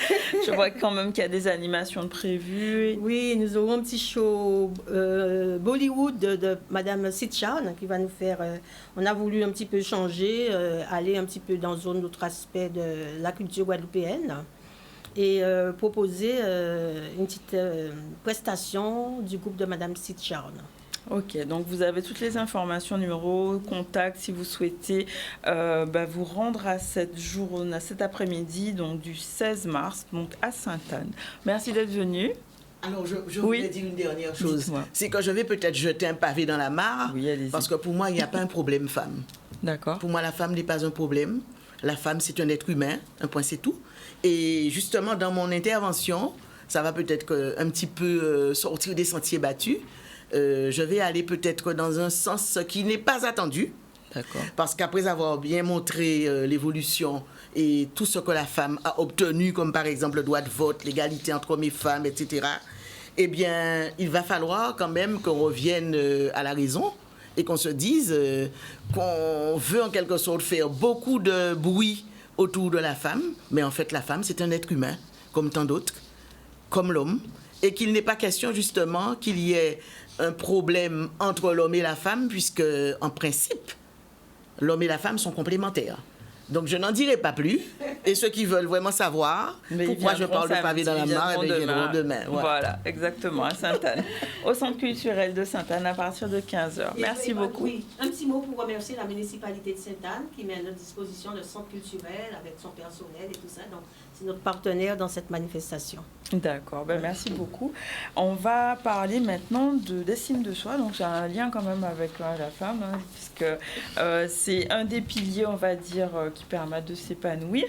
Je vois quand même qu'il y a des animations prévues. Oui, nous aurons un petit show Bollywood de Madame Sitchan qui va nous faire... on a voulu un petit peu changer, aller un petit peu dans un autre aspect de la culture guadeloupéenne. Et proposer une petite prestation du groupe de Madame Sitcharn. Ok, donc vous avez toutes les informations, numéro, contact, si vous souhaitez vous rendre à cette journée, à cet après-midi, donc du 16 mars, donc à Sainte-Anne. Merci d'être venu. Alors, je voulais dire une dernière chose. C'est que je vais peut-être jeter un pavé dans la mare, parce que pour moi, il n'y a pas un problème femme. D'accord. Pour moi, la femme n'est pas un problème. La femme, c'est un être humain, un point, c'est tout. Et justement, dans mon intervention, ça va peut-être un petit peu sortir des sentiers battus. Je vais aller peut-être dans un sens qui n'est pas attendu. D'accord. Parce qu'après avoir bien montré l'évolution et tout ce que la femme a obtenu, comme par exemple le droit de vote, l'égalité entre hommes et femmes, etc., eh bien, il va falloir quand même qu'on revienne à la raison et qu'on se dise qu'on veut en quelque sorte faire beaucoup de bruit autour de la femme, mais en fait, la femme, c'est un être humain, comme tant d'autres, comme l'homme, et qu'il n'est pas question justement qu'il y ait un problème entre l'homme et la femme, puisque, en principe, l'homme et la femme sont complémentaires. Donc, je n'en dirai pas plus. Et ceux qui veulent vraiment savoir pourquoi je parle de pavé dans la mare, ils viendront demain. Voilà, exactement, à Sainte-Anne. Au Centre culturel de Sainte-Anne à partir de 15h. Merci beaucoup. Oui, un petit mot pour remercier la municipalité de Sainte-Anne qui met à notre disposition le centre culturel avec son personnel et tout ça. Donc, c'est notre partenaire dans cette manifestation. D'accord, merci beaucoup. On va parler maintenant d'estime de soi. Donc, j'ai un lien quand même avec la femme, puisque c'est un des piliers, on va dire, qui permettent de s'épanouir.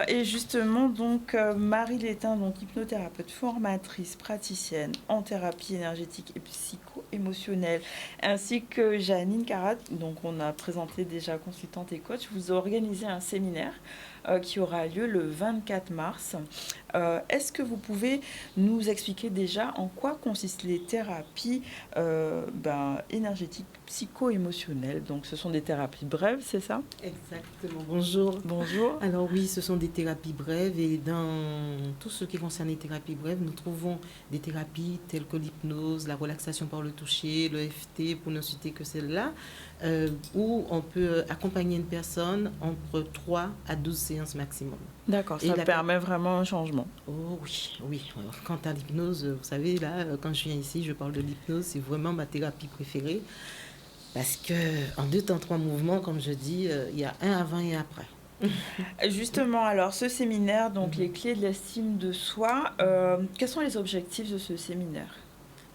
Et justement, donc, Marie Létain, donc hypnothérapeute, formatrice, praticienne en thérapie énergétique et psycho-émotionnelle, ainsi que Janine Carat, donc on a présenté déjà consultante et coach, vous organisez un séminaire qui aura lieu le 24 mars. Est-ce que vous pouvez nous expliquer déjà en quoi consistent les thérapies énergétiques psycho-émotionnelles? Donc, ce sont des thérapies brèves, c'est ça? Exactement. Bonjour. Bonjour. Alors oui, ce sont des thérapies brèves et dans tout ce qui concerne les thérapies brèves, nous trouvons des thérapies telles que l'hypnose, la relaxation par le toucher, le FT, pour ne citer que celle-là, où on peut accompagner une personne entre 3 à 12 séances maximum. D'accord, ça permet vraiment un changement. Oh oui, oui. Alors, quant à l'hypnose, vous savez, là, quand je viens ici, je parle de l'hypnose, c'est vraiment ma thérapie préférée. Parce qu'en 2 temps, 3 mouvements, comme je dis, il y a un avant et un après. Justement, alors, ce séminaire, donc les clés de l'estime de soi, quels sont les objectifs de ce séminaire?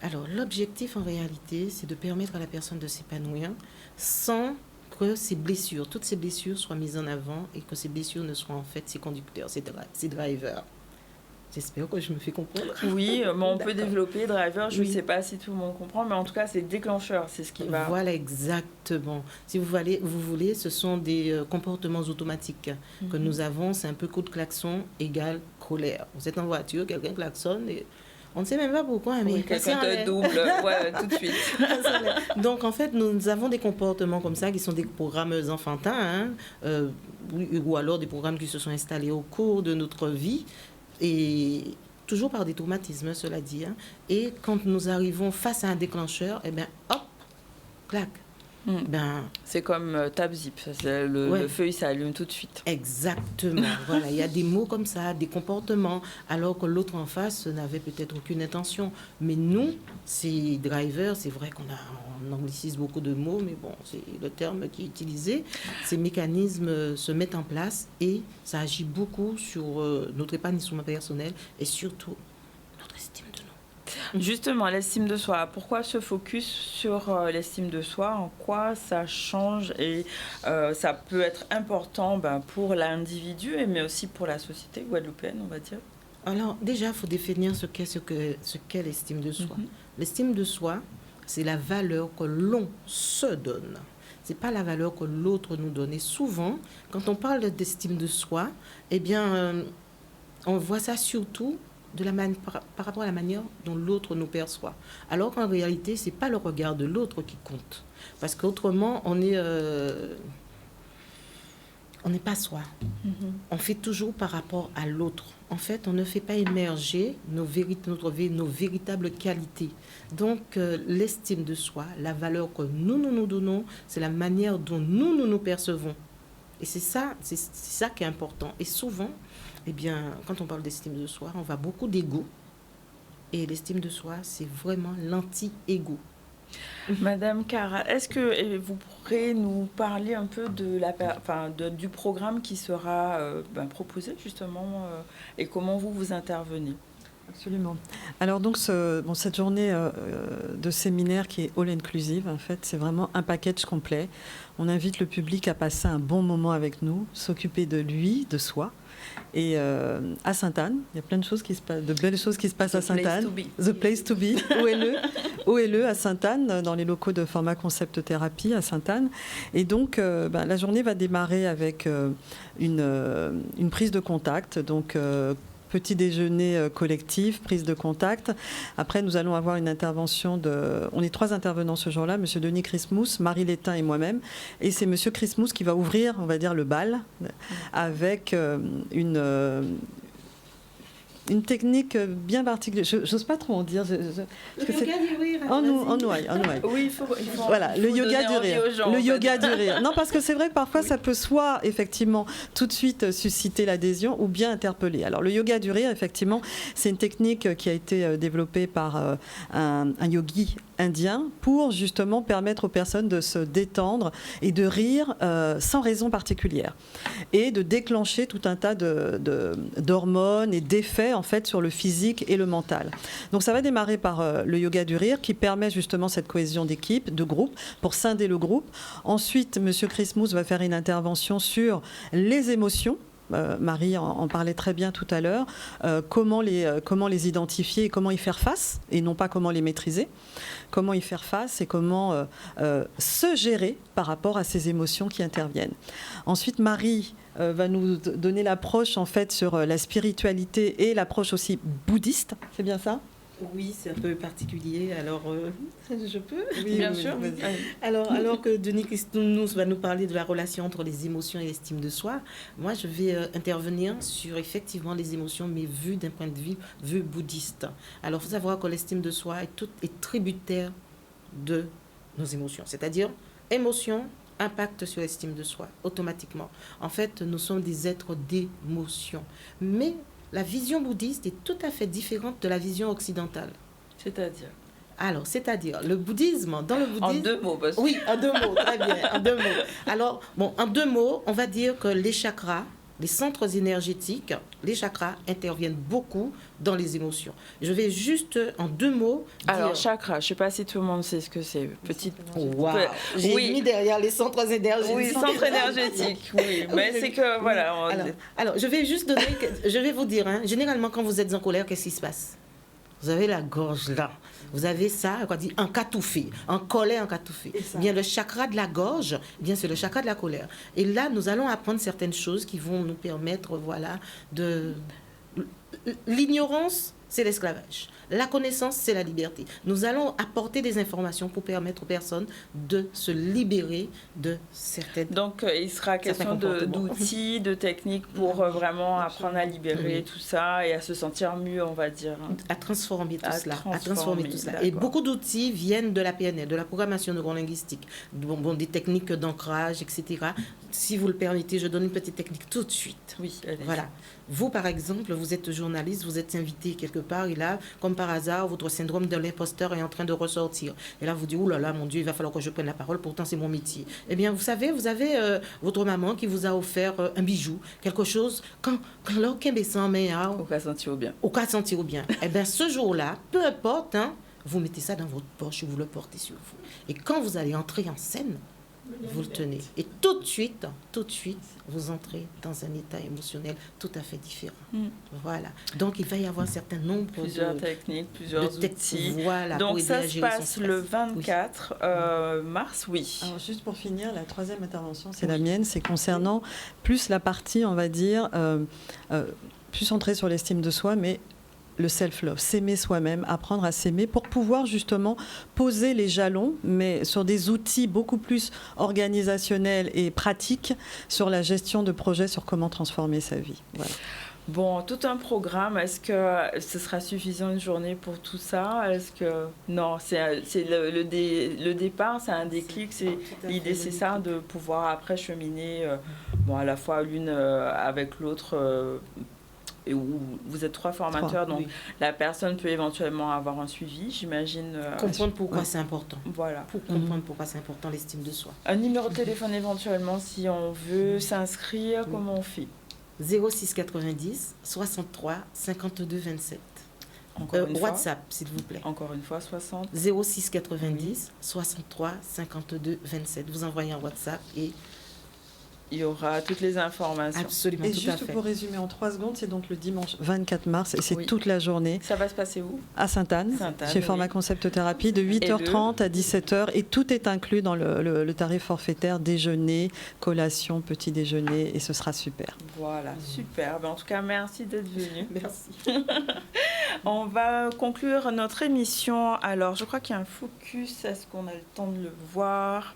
Alors, l'objectif, en réalité, c'est de permettre à la personne de s'épanouir sans que ces blessures, toutes ces blessures soient mises en avant et que ces blessures ne soient en fait ses conducteurs, ses drivers. J'espère que je me fais comprendre. Oui, mais on peut développer driver, je ne sais pas si tout le monde comprend, mais en tout cas, c'est déclencheur, c'est ce qui va... Voilà, exactement. Si vous voulez, ce sont des comportements automatiques que nous avons. C'est un peu coup de klaxon égale colère. Vous êtes en voiture, quelqu'un klaxonne et... On ne sait même pas pourquoi, mais quelqu'un te double, tout de suite. Donc, en fait, nous avons des comportements comme ça qui sont des programmes enfantins, ou alors des programmes qui se sont installés au cours de notre vie, et toujours par des traumatismes, cela dit. Et quand nous arrivons face à un déclencheur, eh bien, hop, clac. C'est comme tap zip, le feu il s'allume tout de suite. Exactement. Voilà, il y a des mots comme ça, des comportements, alors que l'autre en face n'avait peut-être aucune intention. Mais nous, ces drivers, c'est vrai qu'on anglicise beaucoup de mots, mais bon, c'est le terme qui est utilisé. Ces mécanismes se mettent en place et ça agit beaucoup sur notre épanouissement personnel et surtout notre estime de nous. Justement, l'estime de soi, pourquoi ce focus sur l'estime de soi? En quoi ça change et ça peut être important pour l'individu, mais aussi pour la société guadeloupéenne, on va dire? Alors, déjà, il faut définir ce qu'est l'estime de soi. L'estime de soi, c'est la valeur que l'on se donne. Ce n'est pas la valeur que l'autre nous donne. Et souvent, quand on parle d'estime de soi, eh bien, on voit ça surtout par rapport à la manière dont l'autre nous perçoit. Alors qu'en réalité, ce n'est pas le regard de l'autre qui compte. Parce qu'autrement, on n'est pas soi. On fait toujours par rapport à l'autre. En fait, on ne fait pas émerger nos véritables qualités. Donc, l'estime de soi, la valeur que nous donnons, c'est la manière dont nous percevons. Et c'est ça qui est important. Et souvent, eh bien, quand on parle d'estime de soi, on voit beaucoup d'ego. Et l'estime de soi, c'est vraiment l'anti-ego. Madame Cara, est-ce que vous pourrez nous parler un peu du programme qui sera proposé justement et comment vous intervenez? Absolument. Alors donc cette journée de séminaire qui est all inclusive, en fait, c'est vraiment un package complet. On invite le public à passer un bon moment avec nous, s'occuper de lui, de soi. Et à Sainte-Anne, il y a plein de choses qui se passent, de belles choses qui se passent à Sainte-Anne. The place to be. OLE à Sainte-Anne, dans les locaux de format concept thérapie à Sainte-Anne. Et donc, la journée va démarrer avec une prise de contact. Donc, petit déjeuner collectif, prise de contact. Après, nous allons avoir une intervention On est 3 intervenants ce jour-là, M. Denis Christmous, Marie Létain et moi-même. Et c'est M. Christmous qui va ouvrir, on va dire, le bal avec une technique bien particulière. Je n'ose pas trop en dire. Le yoga du rire. En ouaille. Oui, il faut voilà, le yoga du rire. Le yoga du rire. Non, parce que c'est vrai que parfois, ça peut soit, effectivement, tout de suite susciter l'adhésion ou bien interpeller. Alors, le yoga du rire, effectivement, c'est une technique qui a été développée par un yogi indien pour justement permettre aux personnes de se détendre et de rire sans raison particulière et de déclencher tout un tas d'hormones et d'effets en fait sur le physique et le mental. Donc ça va démarrer par le yoga du rire qui permet justement cette cohésion d'équipe, de groupe, pour scinder le groupe. Ensuite, M. Christmous va faire une intervention sur les émotions. Marie en parlait très bien tout à l'heure, comment les identifier et comment y faire face, et non pas comment les maîtriser, comment y faire face et comment se gérer par rapport à ces émotions qui interviennent. Ensuite, Marie va nous donner l'approche en fait sur la spiritualité et l'approche aussi bouddhiste, c'est bien ça ? Oui, c'est un peu particulier. Alors, je peux ? Oui, bien sûr. Alors que Denis Christmous va nous parler de la relation entre les émotions et l'estime de soi, moi, je vais intervenir sur effectivement les émotions, mais vues d'un point de vue bouddhiste. Alors, il faut savoir que l'estime de soi est tributaire de nos émotions. C'est-à-dire, émotion, impact sur l'estime de soi, automatiquement. En fait, nous sommes des êtres d'émotion. Mais la vision bouddhiste est tout à fait différente de la vision occidentale. C'est-à-dire ? Alors, le bouddhisme, dans le bouddhisme... En 2 mots, parce que... Oui, en 2 mots, très bien, en 2 mots. Alors, en 2 mots, on va dire que les chakras, les centres énergétiques, les chakras interviennent beaucoup dans les émotions. Je vais juste, en 2 mots... Alors, chakra, je ne sais pas si tout le monde sait ce que c'est. Petite... Wow. J'ai mis derrière les centres énergétiques. Oui, centres énergétiques, oui. Mais c'est que, voilà... Alors, je vais juste donner... Je vais vous dire, généralement, quand vous êtes en colère, qu'est-ce qui se passe ? Vous avez la gorge là. Vous avez ça, quoi dit, encatoufé, en colère encatoufé. Bien, le chakra de la gorge, bien, c'est le chakra de la colère. Et là, nous allons apprendre certaines choses qui vont nous permettre, voilà, de... L'ignorance, c'est l'esclavage. La connaissance, c'est la liberté. Nous allons apporter des informations pour permettre aux personnes de se libérer de certaines... Donc, il sera question d'outils, de techniques pour vraiment apprendre à libérer tout ça et à se sentir mieux, on va dire. À transformer tout cela. Et beaucoup d'outils viennent de la PNL, de la programmation neurolinguistique. Des techniques d'ancrage, etc. Si vous le permettez, je donne une petite technique tout de suite. Oui, allez. Voilà. Vous, par exemple, vous êtes journaliste, vous êtes invité quelque part, et là, comme par hasard, votre syndrome de l'imposteur est en train de ressortir. Et là, vous dites, oh là là, mon Dieu, il va falloir que je prenne la parole, pourtant c'est mon métier. Eh bien, vous savez, vous avez votre maman qui vous a offert un bijou, quelque chose, quand l'aucun baissant, mais... Au cas sentir bien. Au cas sentir bien. Eh bien, ce jour-là, peu importe, vous mettez ça dans votre poche, vous le portez sur vous. Et quand vous allez entrer en scène, vous le tenez. Et tout de suite, vous entrez dans un état émotionnel tout à fait différent. Voilà. Donc, il va y avoir un certain nombre plusieurs techniques, plusieurs outils. Voilà. Donc, ça se passe le 24 mars, oui. Alors, juste pour finir, la 3e intervention, c'est la mienne. C'est concernant plus la partie, on va dire, plus centrée sur l'estime de soi, mais le self-love, s'aimer soi-même, apprendre à s'aimer pour pouvoir justement poser les jalons, mais sur des outils beaucoup plus organisationnels et pratiques sur la gestion de projets, sur comment transformer sa vie. Voilà. Bon, tout un programme. Est-ce que ce sera suffisant une journée pour tout ça ? Est-ce que non, c'est le départ, c'est un déclic. L'idée, c'est ça, de pouvoir après cheminer, à la fois l'une avec l'autre. Et où vous êtes 3 formateurs, donc la personne peut éventuellement avoir un suivi, j'imagine. Comprendre pourquoi c'est important. Voilà. Pour comprendre pourquoi c'est important l'estime de soi. Un numéro de téléphone éventuellement si on veut s'inscrire, comment on fait ? 06 90 63 52 27. WhatsApp, s'il vous plaît. Encore une fois, 60 06 90 63 52 27. Vous envoyez un WhatsApp et il y aura toutes les informations. Absolument, et tout juste à fait. pour résumer en 3 secondes, c'est donc le dimanche 24 mars et c'est toute la journée. Ça va se passer où? À Sainte-Anne, chez Format Concept Thérapie, de 8h30 à 17h. Et tout est inclus dans le tarif forfaitaire, déjeuner, collation, petit déjeuner, et ce sera super. Voilà, super. En tout cas, merci d'être venu. Merci. On va conclure notre émission. Alors, je crois qu'il y a un focus. Est-ce qu'on a le temps de le voir?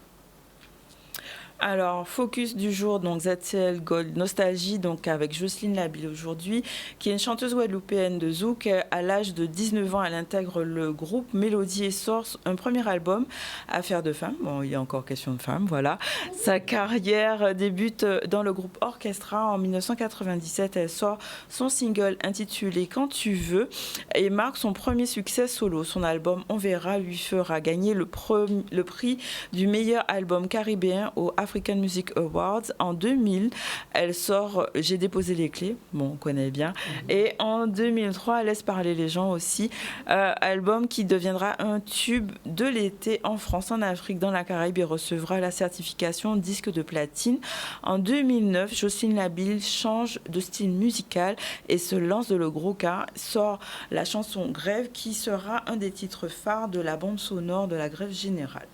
Alors, focus du jour, donc ZCL Gold Nostalgie, donc avec Jocelyne Labille aujourd'hui, qui est une chanteuse guadeloupéenne de zouk. À l'âge de 19 ans, elle intègre le groupe Mélodie et sort un premier album, Affaire de femme. Bon, il y a encore question de femme, voilà. Sa carrière débute dans le groupe Orchestra en 1997. Elle sort son single intitulé Quand tu veux et marque son premier succès solo. Son album On verra lui fera gagner le prix du meilleur album caribéen au African Music Awards. En 2000, elle sort J'ai déposé les clés, bon, on connaît bien. Et en 2003, Laisse parler les gens aussi, album qui deviendra un tube de l'été en France, en Afrique, dans la Caraïbe et recevra la certification disque de platine. En 2009, Jocelyne Labille change de style musical et se lance dans le gros cas, sort la chanson Grève qui sera un des titres phares de la bande sonore de la grève générale.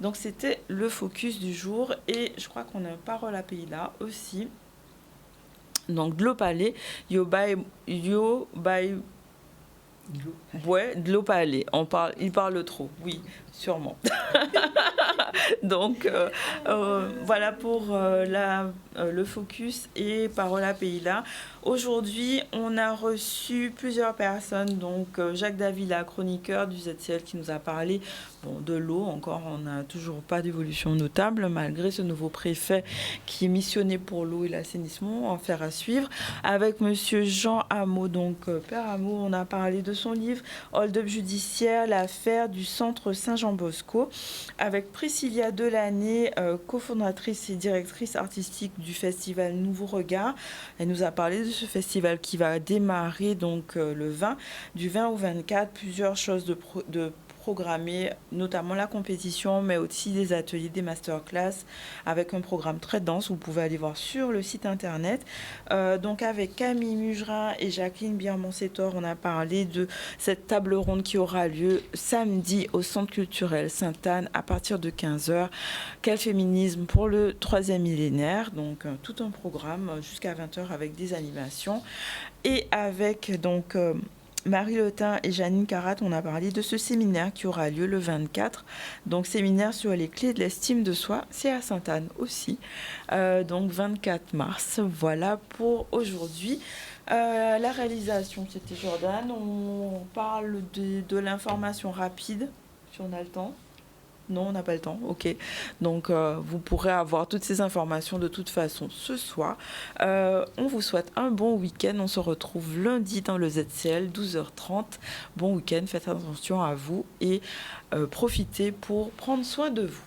Donc c'était le focus du jour et je crois qu'on a une parole à pays là aussi. Donc de l'eau palais, yo bay, ouais, de l'eau palais. Il parle trop, oui, sûrement. Donc voilà pour le focus et parole à pays là. Aujourd'hui, on a reçu plusieurs personnes, donc Jacques Davila, chroniqueur du ZCL, qui nous a parlé de l'eau. Encore, on n'a toujours pas d'évolution notable, malgré ce nouveau préfet qui est missionné pour l'eau et l'assainissement, en faire à suivre. Avec monsieur Jean Hameau, donc Père Hameau, on a parlé de son livre « Hold up judiciaire, l'affaire du centre Saint-Jean-Bosco ». Avec Priscilla Delaney, cofondatrice et directrice artistique du festival Nouveau Regard. Elle nous a parlé de ce festival qui va démarrer donc le 20, du 20 au 24, plusieurs choses de programmées, notamment la compétition, mais aussi des ateliers, des masterclass, avec un programme très dense. Vous pouvez aller voir sur le site internet. Donc avec Camille Mugerin et Jacqueline Birmont-Sétor, on a parlé de cette table ronde qui aura lieu samedi au Centre culturel Sainte-Anne à partir de 15h. Quel féminisme pour le 3e millénaire. Donc tout un programme jusqu'à 20h avec des animations. Et avec donc Marie Letin et Janine Carat, on a parlé de ce séminaire qui aura lieu le 24. Donc, séminaire sur les clés de l'estime de soi, c'est à Sainte-Anne aussi. Donc, 24 mars. Voilà pour aujourd'hui. La réalisation, c'était Jordan. On parle de l'information rapide, si on a le temps. Non, on n'a pas le temps, ok. Donc, vous pourrez avoir toutes ces informations de toute façon ce soir. On vous souhaite un bon week-end. On se retrouve lundi dans le ZCL, 12h30. Bon week-end, faites attention à vous et profitez pour prendre soin de vous.